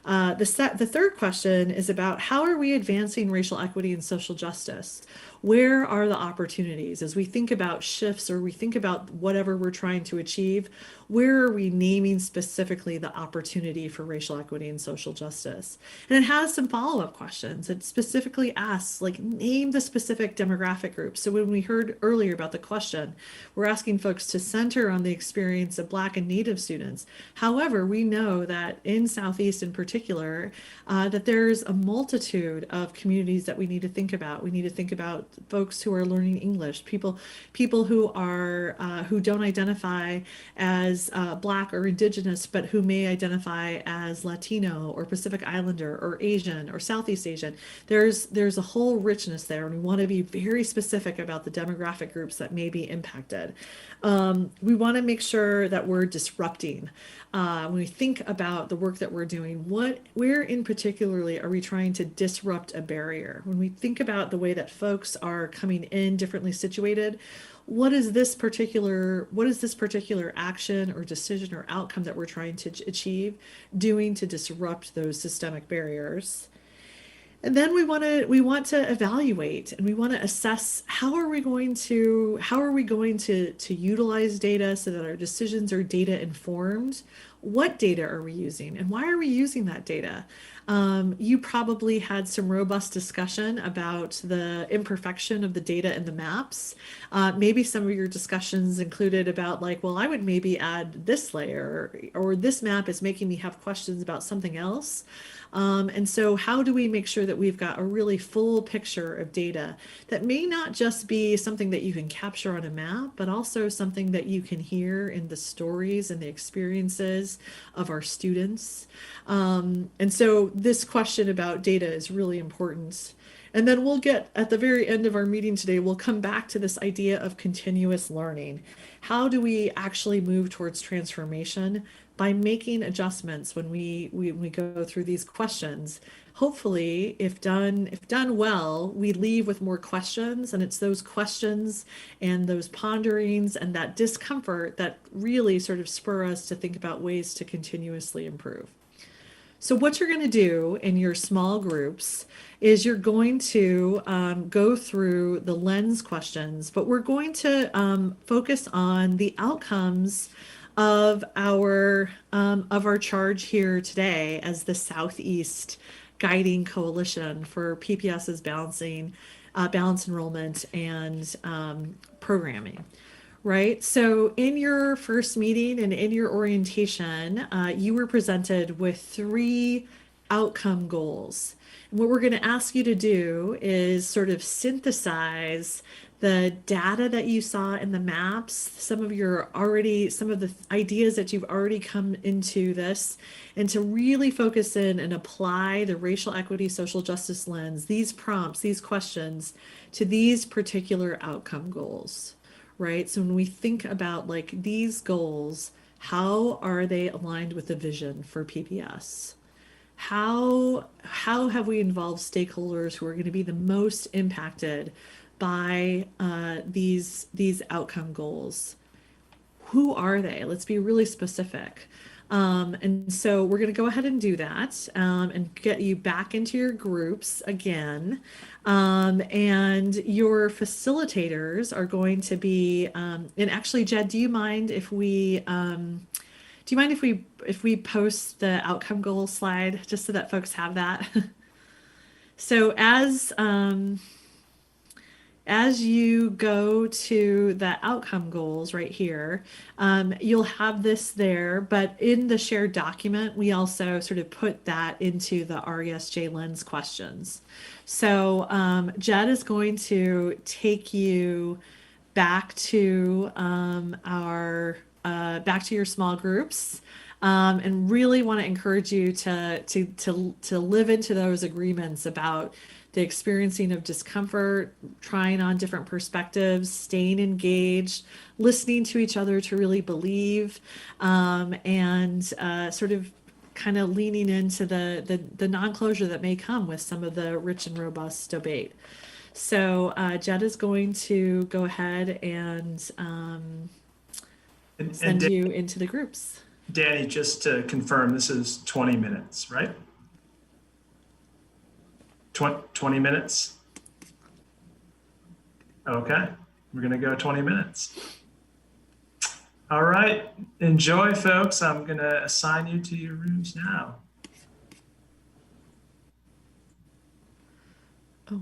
C: The third question is about how are we advancing racial equity and social justice? Where are the opportunities as we think about shifts or we think about whatever we're trying to achieve? Where are we naming specifically the opportunity for racial equity and social justice? And it has some follow-up questions. It specifically asks, like, name the specific demographic groups. So when we heard earlier about the question, we're asking folks to center on the experience of Black and Native students. However, we know that in Southeast in particular, that there's a multitude of communities that we need to think about. We need to think about folks who are learning English, people who are who don't identify as Black or Indigenous, but who may identify as Latino or Pacific Islander or Asian or Southeast Asian. There's a whole richness there, and we want to be very specific about the demographic groups that may be impacted. We want to make sure that we're disrupting. When we think about the work that we're doing, where in particularly are we trying to disrupt a barrier? When we think about the way that folks are coming in differently situated, what is this particular action or decision or outcome that we're trying to achieve doing to disrupt those systemic barriers? And then we want to evaluate and we want to assess how are we going to utilize data so that our decisions are data informed? What data are we using and why are we using that data? You probably had some robust discussion about the imperfection of the data in the maps. Maybe some of your discussions included about like, well, I would maybe add this layer or this map is making me have questions about something else. And so how do we make sure that we've got a really full picture of data that may not just be something that you can capture on a map, but also something that you can hear in the stories and the experiences of our students. And so this question about data is really important. And then we'll get at the very end of our meeting today, we'll come back to this idea of continuous learning. How do we actually move towards transformation? By making adjustments when we go through these questions. Hopefully, if done well, we leave with more questions, and it's those questions and those ponderings and that discomfort that really sort of spur us to think about ways to continuously improve. So what you're going to do in your small groups is you're going to go through the lens questions, but we're going to focus on the outcomes of our charge here today as the Southeast Guiding Coalition for PPS's balance enrollment and programming. Right. So in your first meeting and in your orientation, you were presented with 3 outcome goals. And what we're going to ask you to do is sort of synthesize the data that you saw in the maps, some of the ideas that you've already come into this, and to really focus in and apply the racial equity, social justice lens, these prompts, these questions to these particular outcome goals, right? So when we think about like these goals, how are they aligned with the vision for PPS? How have we involved stakeholders who are going to be the most impacted by these outcome goals? Who are they? Let's be really specific. And so we're going to go ahead and do that and get you back into your groups again. And your facilitators are going to be, and actually, Jed, do you mind if we post the outcome goal slide just so that folks have that? So as you go to the outcome goals right here, you'll have this there, but in the shared document, we also sort of put that into the RESJ lens questions. So Jed is going to take you back to back to your small groups. And really want to encourage you to live into those agreements about the experiencing of discomfort, trying on different perspectives, staying engaged, listening to each other to really believe, and sort of kind of leaning into the non-closure that may come with some of the rich and robust debate. So Jed is going to go ahead and send you into the groups.
D: Danny, just to confirm, this is 20 minutes, right? 20 minutes? Okay, we're gonna go 20 minutes. All right, enjoy, folks. I'm gonna assign you to your rooms now.
C: Oh.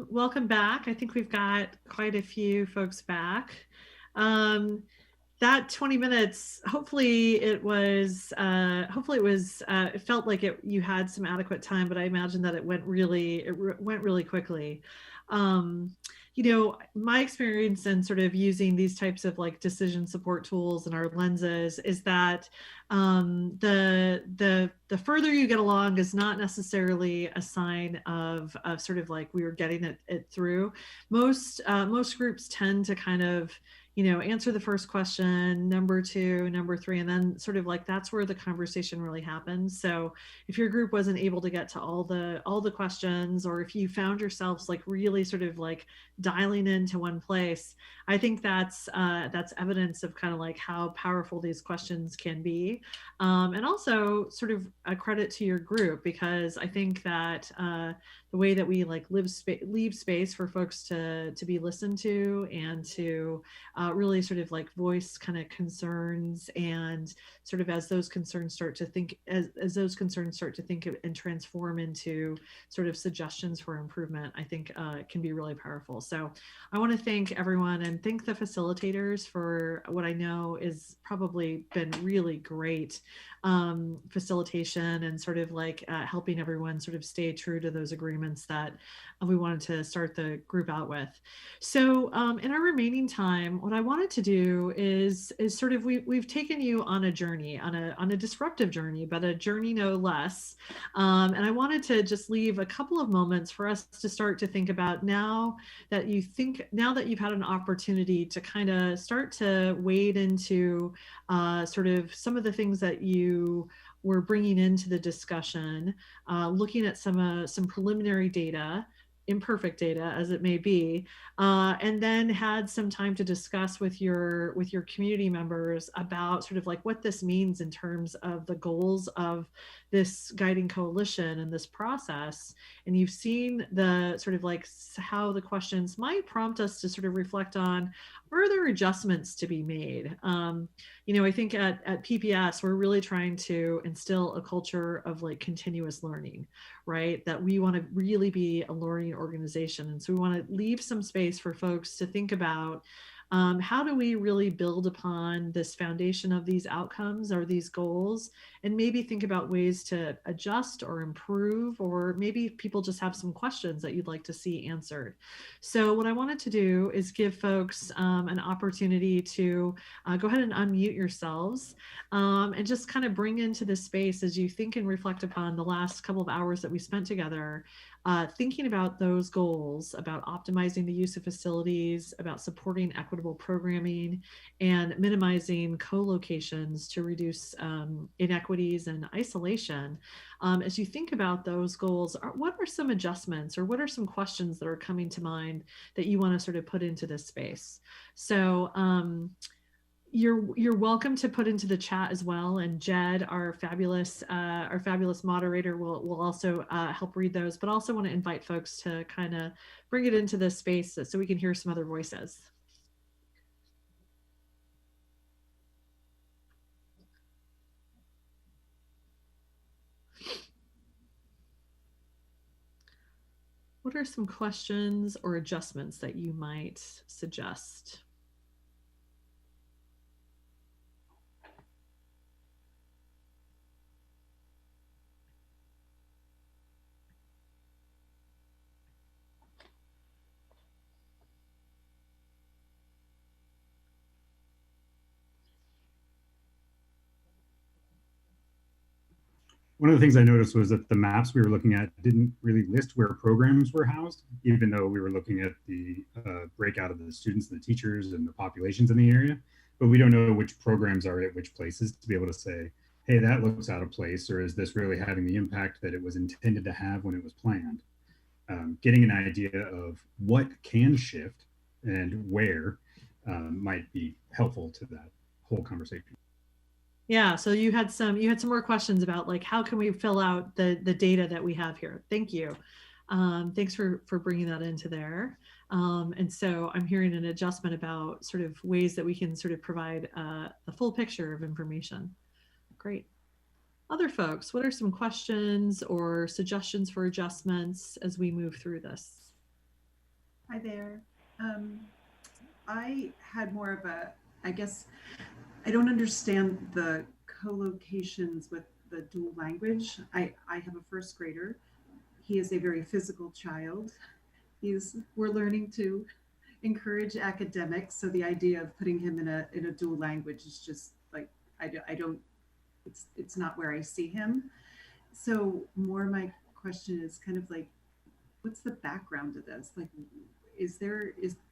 C: Welcome back. I think we've got quite a few folks back. That 20 minutes, hopefully it felt like you had some adequate time, but I imagine that it went really quickly. My experience in sort of using these types of like decision support tools and our lenses is that the further you get along is not necessarily a sign of sort of like we were getting it through. Most groups tend to kind of answer the first question, number 2, number 3, and then sort of like that's where the conversation really happens. So if your group wasn't able to get to all the questions, or if you found yourselves like really sort of like dialing into one place, I think that's evidence of kind of like how powerful these questions can be, and also sort of a credit to your group, because I think that the way that we like leave space for folks to be listened to and to really sort of like voice kind of concerns, and sort of as those concerns start to think and transform into sort of suggestions for improvement, I think can be really powerful. So I want to thank everyone and thank the facilitators for what I know is probably been really great facilitation and sort of like helping everyone sort of stay true to those agreements that we wanted to start the group out with. So in our remaining time, what I wanted to do is sort of we've taken you on a journey, on a disruptive journey, but a journey no less. And I wanted to just leave a couple of moments for us to start to think about now that you've had an opportunity to kind of start to wade into sort of some of the things that you were bringing into the discussion, looking at some preliminary data, imperfect data as it may be, and then had some time to discuss with your community members about sort of like what this means in terms of the goals of this guiding coalition and this process. And you've seen the sort of like how the questions might prompt us to sort of reflect on further adjustments to be made. You know, I think at PPS, we're really trying to instill a culture of like continuous learning, right? That we want to really be a learning organization. And so we want to leave some space for folks to think about how do we really build upon this foundation of these outcomes or these goals, and maybe think about ways to adjust or improve, or maybe people just have some questions that you'd like to see answered. So what I wanted to do is give folks an opportunity to go ahead and unmute yourselves and just kind of bring into this space as you think and reflect upon the last couple of hours that we spent together, thinking about those goals, about optimizing the use of facilities, about supporting equitable programming, and minimizing co-locations to reduce inequities and isolation. As you think about those goals, what are some adjustments or what are some questions that are coming to mind that you want to sort of put into this space? So you're welcome to put into the chat as well, and Jed, our fabulous moderator, will also help read those. But also want to invite folks to kind of bring it into this space so we can hear some other voices. What are some questions or adjustments that you might suggest?
I: One of the things I noticed was that the maps we were looking at didn't really list where programs were housed, even though we were looking at the breakout of the students and the teachers and the populations in the area. But we don't know which programs are at which places to be able to say, hey, that looks out of place, or is this really having the impact that it was intended to have when it was planned? Getting an idea of what can shift and where might be helpful to that whole conversation.
C: Yeah, so you had some more questions about like how can we fill out the data that we have here. Thank you. Thanks for bringing that into there. And so I'm hearing an adjustment about sort of ways that we can sort of provide the full picture of information. Great. Other folks, what are some questions or suggestions for adjustments as we move through this?
J: Hi there. I had more of a, I guess, I don't understand the co-locations with the dual language. I have a first grader. He is a very physical child. We're learning to encourage academics. So the idea of putting him in a dual language is just like, it's not where I see him. So more my question is kind of like, what's the background to this? Like,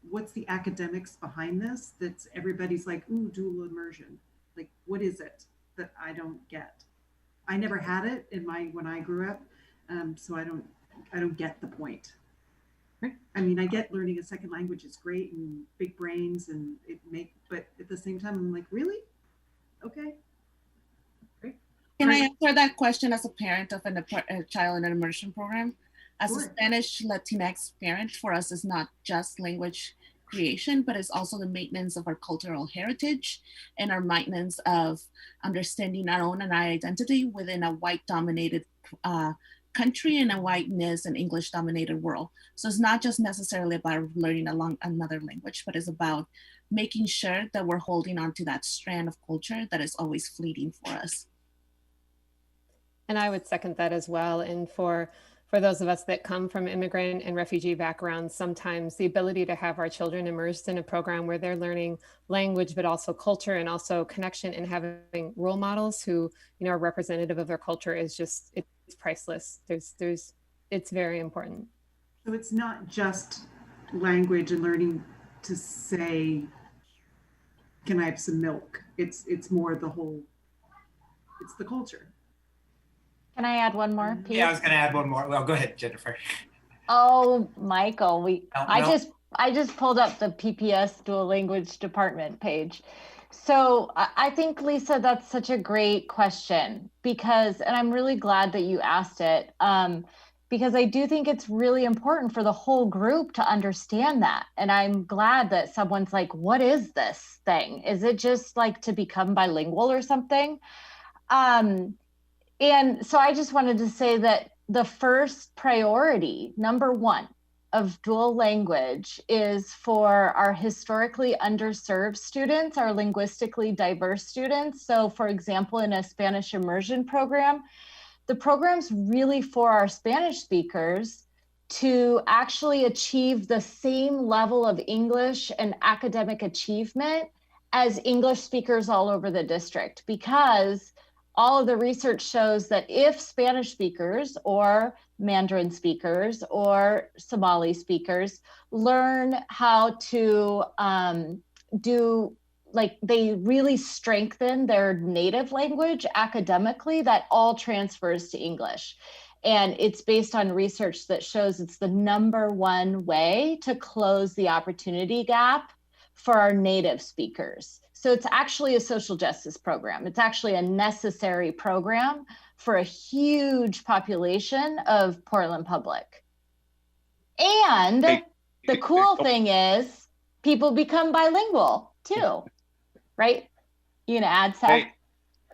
J: what's the academics behind this? That's everybody's like, ooh, dual immersion. Like, what is it that I don't get? I never had it when I grew up. So I don't get the point. I mean, I get learning a second language is great and big brains and but at the same time, I'm like, really? Okay. Great.
E: Can I answer that question as a parent of a child in an immersion program? As a Spanish Latinx parent, for us, it's not just language creation, but it's also the maintenance of our cultural heritage and our maintenance of understanding our own and our identity within a white-dominated country and a whiteness and English-dominated world. So it's not just necessarily about learning another language, but it's about making sure that we're holding on to that strand of culture that is always fleeting for us.
G: And I would second that as well. And for those of us that come from immigrant and refugee backgrounds, sometimes the ability to have our children immersed in a program where they're learning language, but also culture and also connection, and having role models who, you know, are representative of their culture is just, it's priceless. It's very important.
J: So it's not just language and learning to say, can I have some milk? It's more the whole, it's the culture.
K: Can I add one more piece?
L: Yeah, I was going to add one more. Well, go ahead, Jennifer.
K: Oh, Michael,
L: No.
K: I just pulled up the PPS dual language department page. So I think, Lisa, that's such a great question because, and I'm really glad that you asked it, because I do think it's really important for the whole group to understand that. And I'm glad that someone's like, what is this thing? Is it just like to become bilingual or something? And so I just wanted to say that the first priority, number one, of dual language is for our historically underserved students, our linguistically diverse students. So for example, in a Spanish immersion program, the program's really for our Spanish speakers to actually achieve the same level of English and academic achievement as English speakers all over the district, because all of the research shows that if Spanish speakers or Mandarin speakers or Somali speakers learn how to they really strengthen their native language academically, that all transfers to English. And it's based on research that shows it's the #1 way to close the opportunity gap for our native speakers. So it's actually a social justice program. It's actually a necessary program for a huge population of Portland Public. And the cool thing is people become bilingual too, right? You gonna add, Seth?
M: Hey,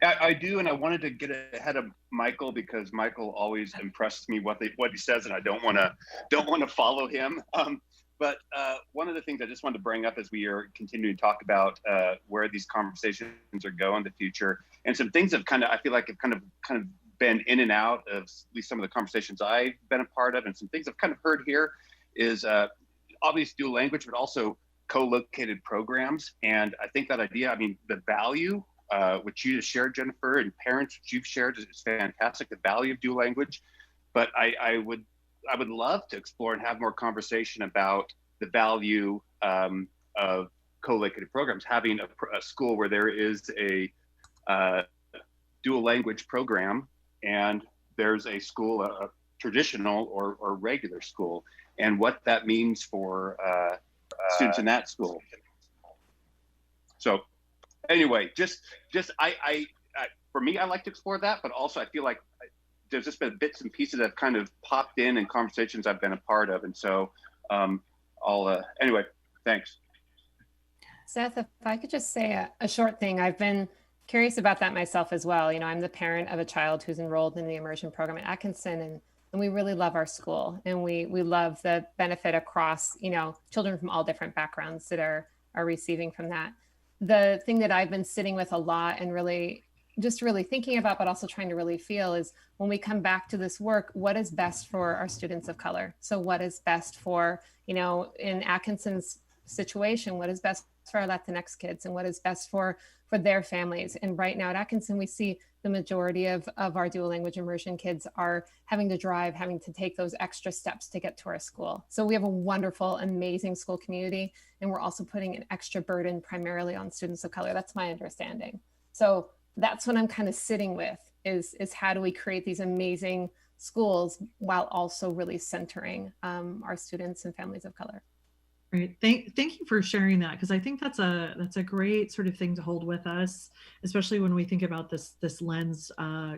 M: I do, and I wanted to get ahead of Michael because Michael always impresses me what he says, and I don't want to follow him. But one of the things I just wanted to bring up as we are continuing to talk about where these conversations are going in the future, and some things have I feel like have kind of been in and out of at least some of the conversations I've been a part of, and some things I've kind of heard here is obvious dual language, but also co-located programs. And I think that idea, I mean, the value, which you just shared, Jennifer, and parents, which you've shared, is fantastic, the value of dual language. But I would love to explore and have more conversation about the value of co-located programs, having a school where there is a dual language program and there's a school, a traditional or regular school, and what that means for students in that school. So anyway, just I for me, I like to explore that, but also I feel like there's just been bits and pieces that have kind of popped in conversations I've been a part of. And so anyway, thanks.
G: Seth, if I could just say a short thing, I've been curious about that myself as well. You know, I'm the parent of a child who's enrolled in the immersion program at Atkinson, and we really love our school, and we love the benefit across, you know, children from all different backgrounds that are receiving from that. The thing that I've been sitting with a lot and really thinking about, but also trying to really feel, is when we come back to this work, what is best for our students of color? So what is best for, you know, in Atkinson's situation, what is best for our Latinx kids, and what is best for their families? And right now at Atkinson, we see the majority of our dual language immersion kids are having to drive, having to take those extra steps to get to our school. So we have a wonderful, amazing school community, and we're also putting an extra burden primarily on students of color. That's my understanding. So that's what I'm kind of sitting with, is how do we create these amazing schools while also really centering our students and families of color.
C: Great. Thank you for sharing that, because I think that's a great sort of thing to hold with us, especially when we think about this lens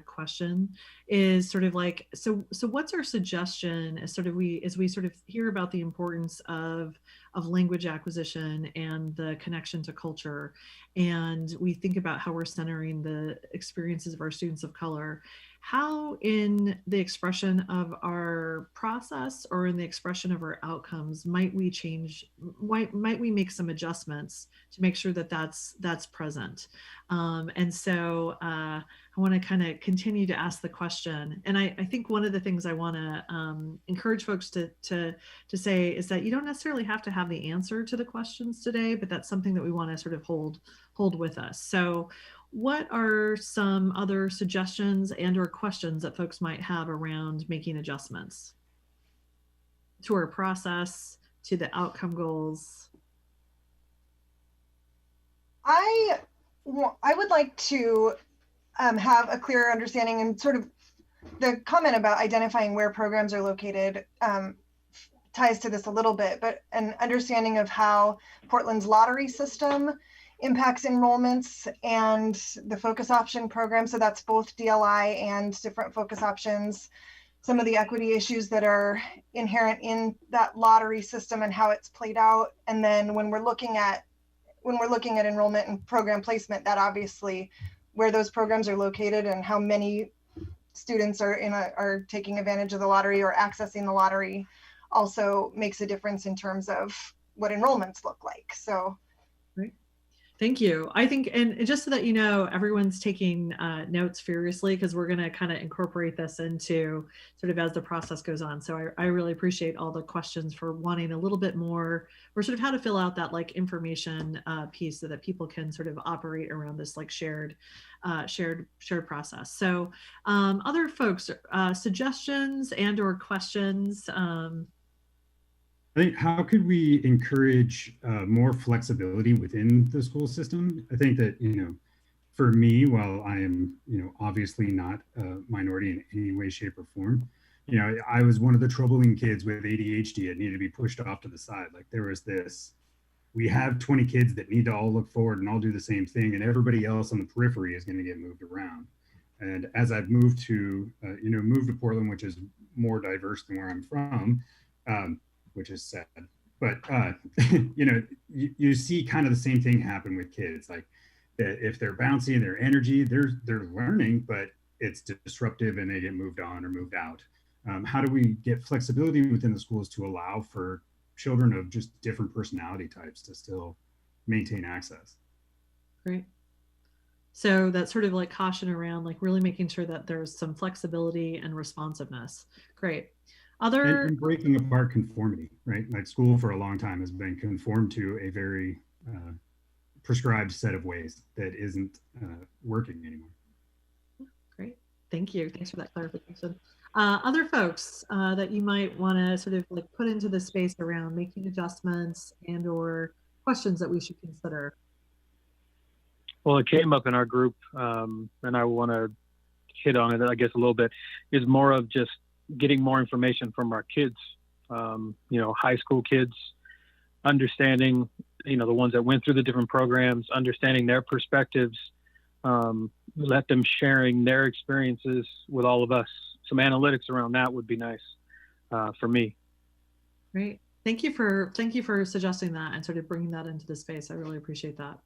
C: question, is sort of like, so what's our suggestion as we sort of hear about the importance of language acquisition and the connection to culture, and we think about how we're centering the experiences of our students of color. How in the expression of our process or in the expression of our outcomes might we change, might we make some adjustments to make sure that that's present? And so I want to kind of continue to ask the question. And I think one of the things I want to encourage folks to say is that you don't necessarily have to have the answer to the questions today, but that's something that we want to sort of hold with us. So what are some other suggestions and or questions that folks might have around making adjustments to our process, to the outcome goals?
N: I would like to have a clearer understanding, and sort of the comment about identifying where programs are located ties to this a little bit, but an understanding of how Portland's lottery system impacts enrollments and the focus option program. So that's both DLI and different focus options, some of the equity issues that are inherent in that lottery system and how it's played out. And then when we're looking at enrollment and program placement, that obviously where those programs are located and how many students are taking advantage of the lottery or accessing the lottery also makes a difference in terms of what enrollments look like. So
C: great. Thank you. I think, and just so that you know, everyone's taking notes furiously because we're going to kind of incorporate this into sort of as the process goes on. So I really appreciate all the questions for wanting a little bit more, or sort of how to fill out that like information piece so that people can sort of operate around this like shared process. So other folks, suggestions and or questions?
I: I think how could we encourage more flexibility within the school system? I think that, for me, while I am, obviously not a minority in any way, shape, or form, I was one of the troubling kids with ADHD that needed to be pushed off to the side. Like there was this, we have 20 kids that need to all look forward and all do the same thing, and everybody else on the periphery is going to get moved around. And as I've moved to, moved to Portland, which is more diverse than where I'm from, which is sad, but you see kind of the same thing happen with kids. Like that if they're bouncy and their energy, they're learning, but it's disruptive and they get moved on or moved out. How do we get flexibility within the schools to allow for children of just different personality types to still maintain access?
C: Great. So that sort of like caution around like really making sure that there's some flexibility and responsiveness. Great.
I: And breaking apart conformity, right? Like school for a long time has been conformed to a very prescribed set of ways that isn't working anymore.
C: Great, thank you. Thanks for that clarification. Other folks that you might want to sort of like put into the space around making adjustments and or questions that we should consider?
L: Well, it came up in our group, and I want to hit on it, I guess, a little bit, is more of just getting more information from our kids, high school kids, understanding, the ones that went through the different programs, understanding their perspectives, let them sharing their experiences with all of us. Some analytics around that would be nice for me.
C: Great. Thank you for suggesting that and sort of bringing that into the space. I really appreciate that.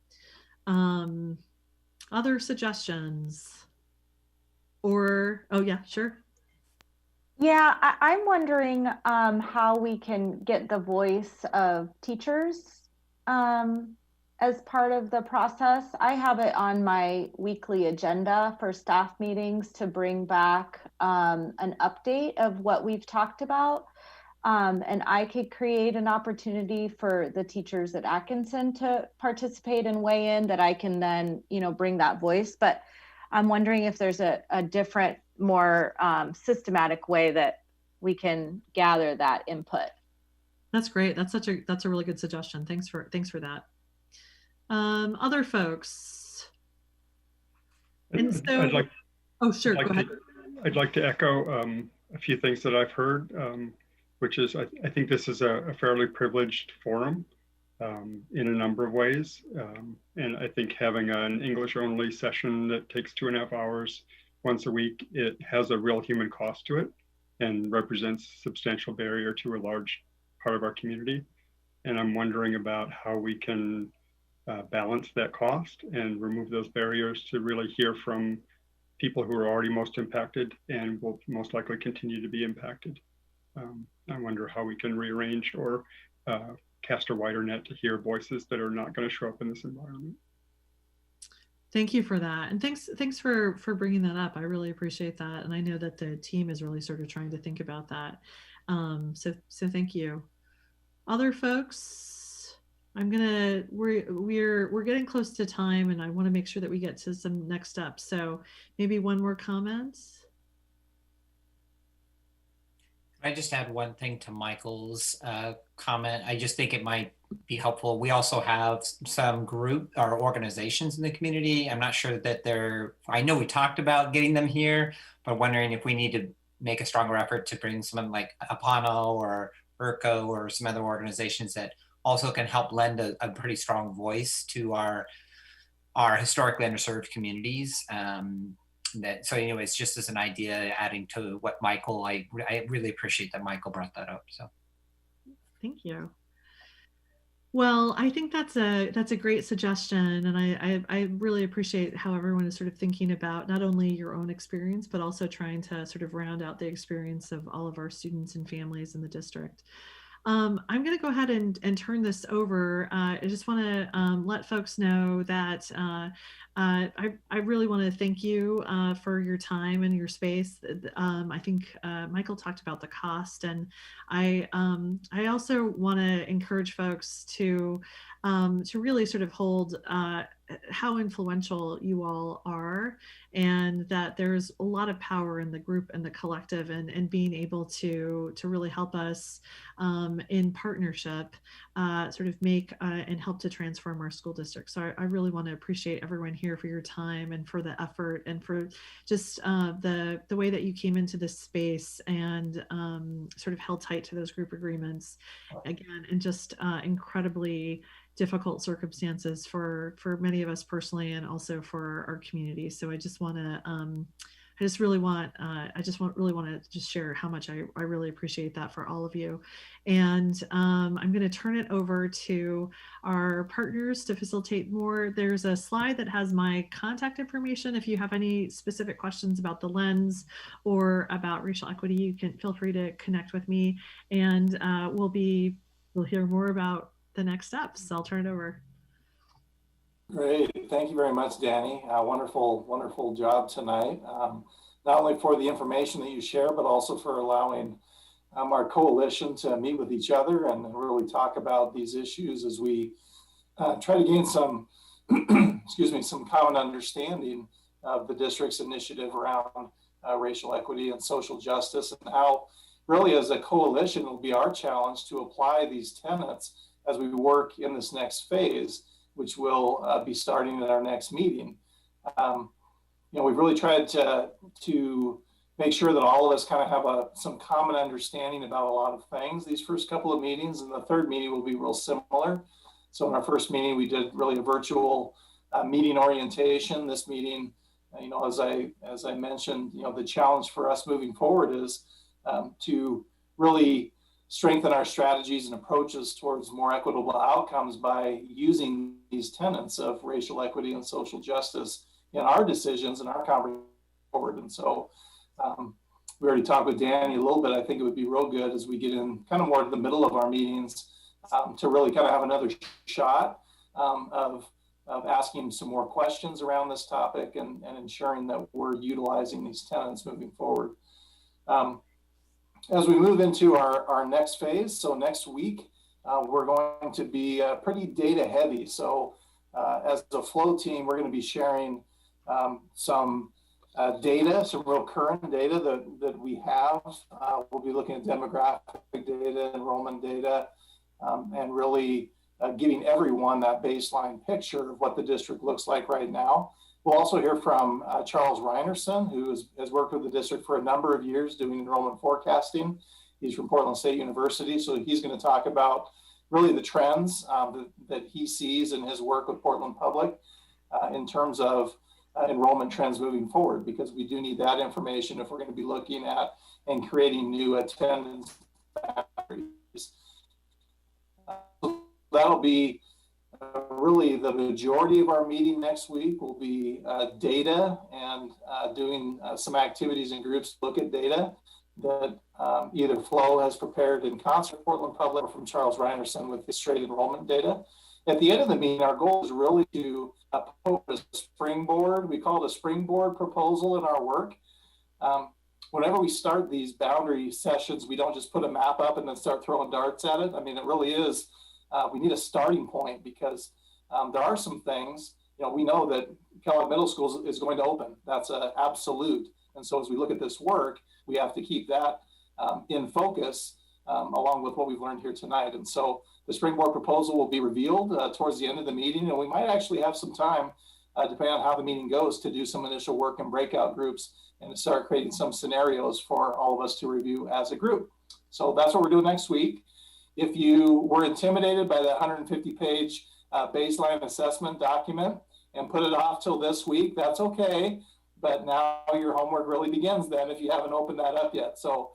C: Other suggestions? Or, oh yeah, sure.
K: Yeah, I'm wondering how we can get the voice of teachers as part of the process. I have it on my weekly agenda for staff meetings to bring back an update of what we've talked about. And I could create an opportunity for the teachers at Atkinson to participate and weigh in that I can then, bring that voice. But I'm wondering if there's a different, more systematic way that we can gather that input.
C: That's great. That's a really good suggestion. Thanks for that. Other folks. And so, oh sure, go ahead.
O: I'd like to echo a few things that I've heard, which is I think this is a fairly privileged forum in a number of ways. And I think having an English only session that takes 2.5 hours once a week, it has a real human cost to it and represents a substantial barrier to a large part of our community. And I'm wondering about how we can balance that cost and remove those barriers to really hear from people who are already most impacted and will most likely continue to be impacted. I wonder how we can rearrange or cast a wider net to hear voices that are not going to show up in this environment.
C: Thank you for that. And thanks for bringing that up. I really appreciate that. And I know that the team is really sort of trying to think about that. So thank you. Other folks, we're getting close to time and I want to make sure that we get to some next steps. So maybe one more comment.
P: I just add one thing to Michael's comment. I just think it might be helpful. We also have some group or organizations in the community. I'm not sure that I know we talked about getting them here, but wondering if we need to make a stronger effort to bring someone like Apano or ERCO or some other organizations that also can help lend a pretty strong voice to our historically underserved communities. So anyways, just as an idea, adding to what Michael, I really appreciate that Michael brought that up. So
C: thank you. Well, I think that's a great suggestion, and I really appreciate how everyone is sort of thinking about not only your own experience, but also trying to sort of round out the experience of all of our students and families in the district. I'm going to go ahead and turn this over. I just want to let folks know that I really want to thank you for your time and your space. I think Michael talked about the cost, and I also want to encourage folks to really sort of hold how influential you all are, and that there's a lot of power in the group and the collective, and being able to really help us in partnership sort of make and help to transform our school district. So I really want to appreciate everyone here for your time and for the effort and for just the way that you came into this space and sort of held tight to those group agreements again, and just incredibly difficult circumstances for many of us personally, and also for our community. So I just want to really want to just share how much I really appreciate that for all of you. And I'm going to turn it over to our partners to facilitate more. There's a slide that has my contact information. If you have any specific questions about the lens or about racial equity, you can feel free to connect with me, and we'll hear more about the next steps. I'll turn it over.
A: Great. Thank you very much, Danny. Wonderful job tonight. Not only for the information that you share, but also for allowing our coalition to meet with each other and really talk about these issues as we try to gain some, some common understanding of the district's initiative around racial equity and social justice, and how really as a coalition it will be our challenge to apply these tenets as we work in this next phase, which will be starting at our next meeting. We've really tried to make sure that all of us kind of have some common understanding about a lot of things these first couple of meetings, and the third meeting will be real similar. So in our first meeting, we did really a virtual meeting orientation. This meeting, as I mentioned, the challenge for us moving forward is to really strengthen our strategies and approaches towards more equitable outcomes by using these tenets of racial equity and social justice in our decisions and our conversation forward. And so we already talked with Danny a little bit. I think it would be real good as we get in kind of more to the middle of our meetings to really kind of have another shot of asking some more questions around this topic and ensuring that we're utilizing these tenets moving forward. As we move into our next phase, so next week, we're going to be pretty data heavy. So as a flow team, we're going to be sharing some data, some real current data that we have. We'll be looking at demographic data, enrollment data, and really giving everyone that baseline picture of what the district looks like right now. We'll also hear from Charles Reinerson, who has worked with the district for a number of years doing enrollment forecasting. He's from Portland State University, so he's going to talk about really the trends that he sees in his work with Portland Public in terms of enrollment trends moving forward, because we do need that information if we're going to be looking at and creating new attendance boundaries. That'll be really the majority of our meeting next week will be data and doing some activities in groups to look at data that either Flo has prepared in concert with Portland Public or from Charles Reinerson with the straight enrollment data. At the end of the meeting, our goal is really to put a springboard. We call it a springboard proposal in our work. Whenever we start these boundary sessions, we don't just put a map up and then start throwing darts at it. I mean, it really is. We need a starting point, because there are some things, we know that Kellogg Middle School is going to open. That's an absolute. And so as we look at this work, we have to keep that in focus along with what we've learned here tonight. And so the springboard proposal will be revealed towards the end of the meeting, and we might actually have some time, depending on how the meeting goes, to do some initial work in breakout groups and to start creating some scenarios for all of us to review as a group. So that's what we're doing next week. If you were intimidated by the 150-page baseline assessment document and put it off till this week, that's okay. But now your homework really begins then if you haven't opened that up yet. So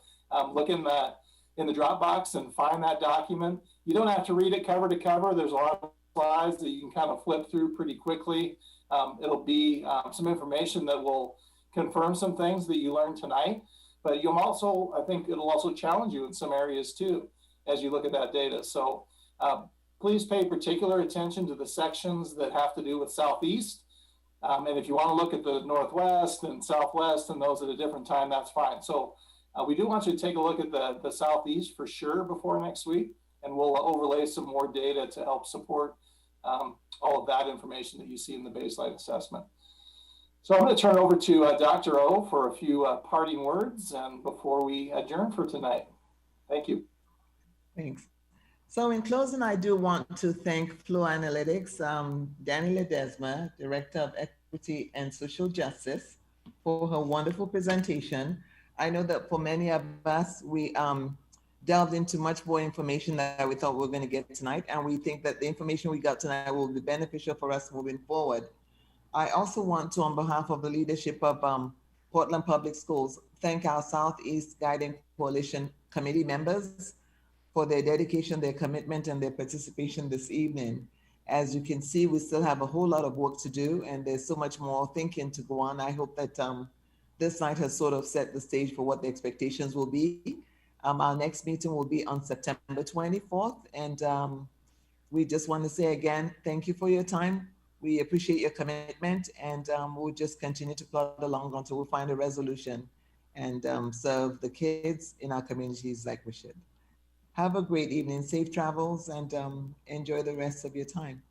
A: look in the Dropbox and find that document. You don't have to read it cover to cover. There's a lot of slides that you can kind of flip through pretty quickly. It'll be some information that will confirm some things that you learned tonight, but you'll also, I think it'll also challenge you in some areas too, as you look at that data. So please pay particular attention to the sections that have to do with Southeast. And if you want to look at the Northwest and Southwest and those at a different time, that's fine. So we do want you to take a look at the Southeast for sure before next week, and we'll overlay some more data to help support all of that information that you see in the baseline assessment. So I'm going to turn over to Dr. O for a few parting words and before we adjourn for tonight. Thank you.
B: Thanks. So in closing, I do want to thank Flow Analytics, Danny Ledesma, Director of Equity and Social Justice, for her wonderful presentation. I know that for many of us, we delved into much more information that we thought we were going to get tonight, and we think that the information we got tonight will be beneficial for us moving forward. I also want to, on behalf of the leadership of Portland Public Schools, thank our Southeast Guiding Coalition committee members for their dedication, their commitment, and their participation this evening. As you can see, we still have a whole lot of work to do, and there's so much more thinking to go on. I hope that this night has sort of set the stage for what the expectations will be. Our next meeting will be on September 24th, and we just want to say again, thank you for your time. We appreciate your commitment, and we'll just continue to plod along until we find a resolution and serve the kids in our communities like we should. Have a great evening, safe travels, and enjoy the rest of your time.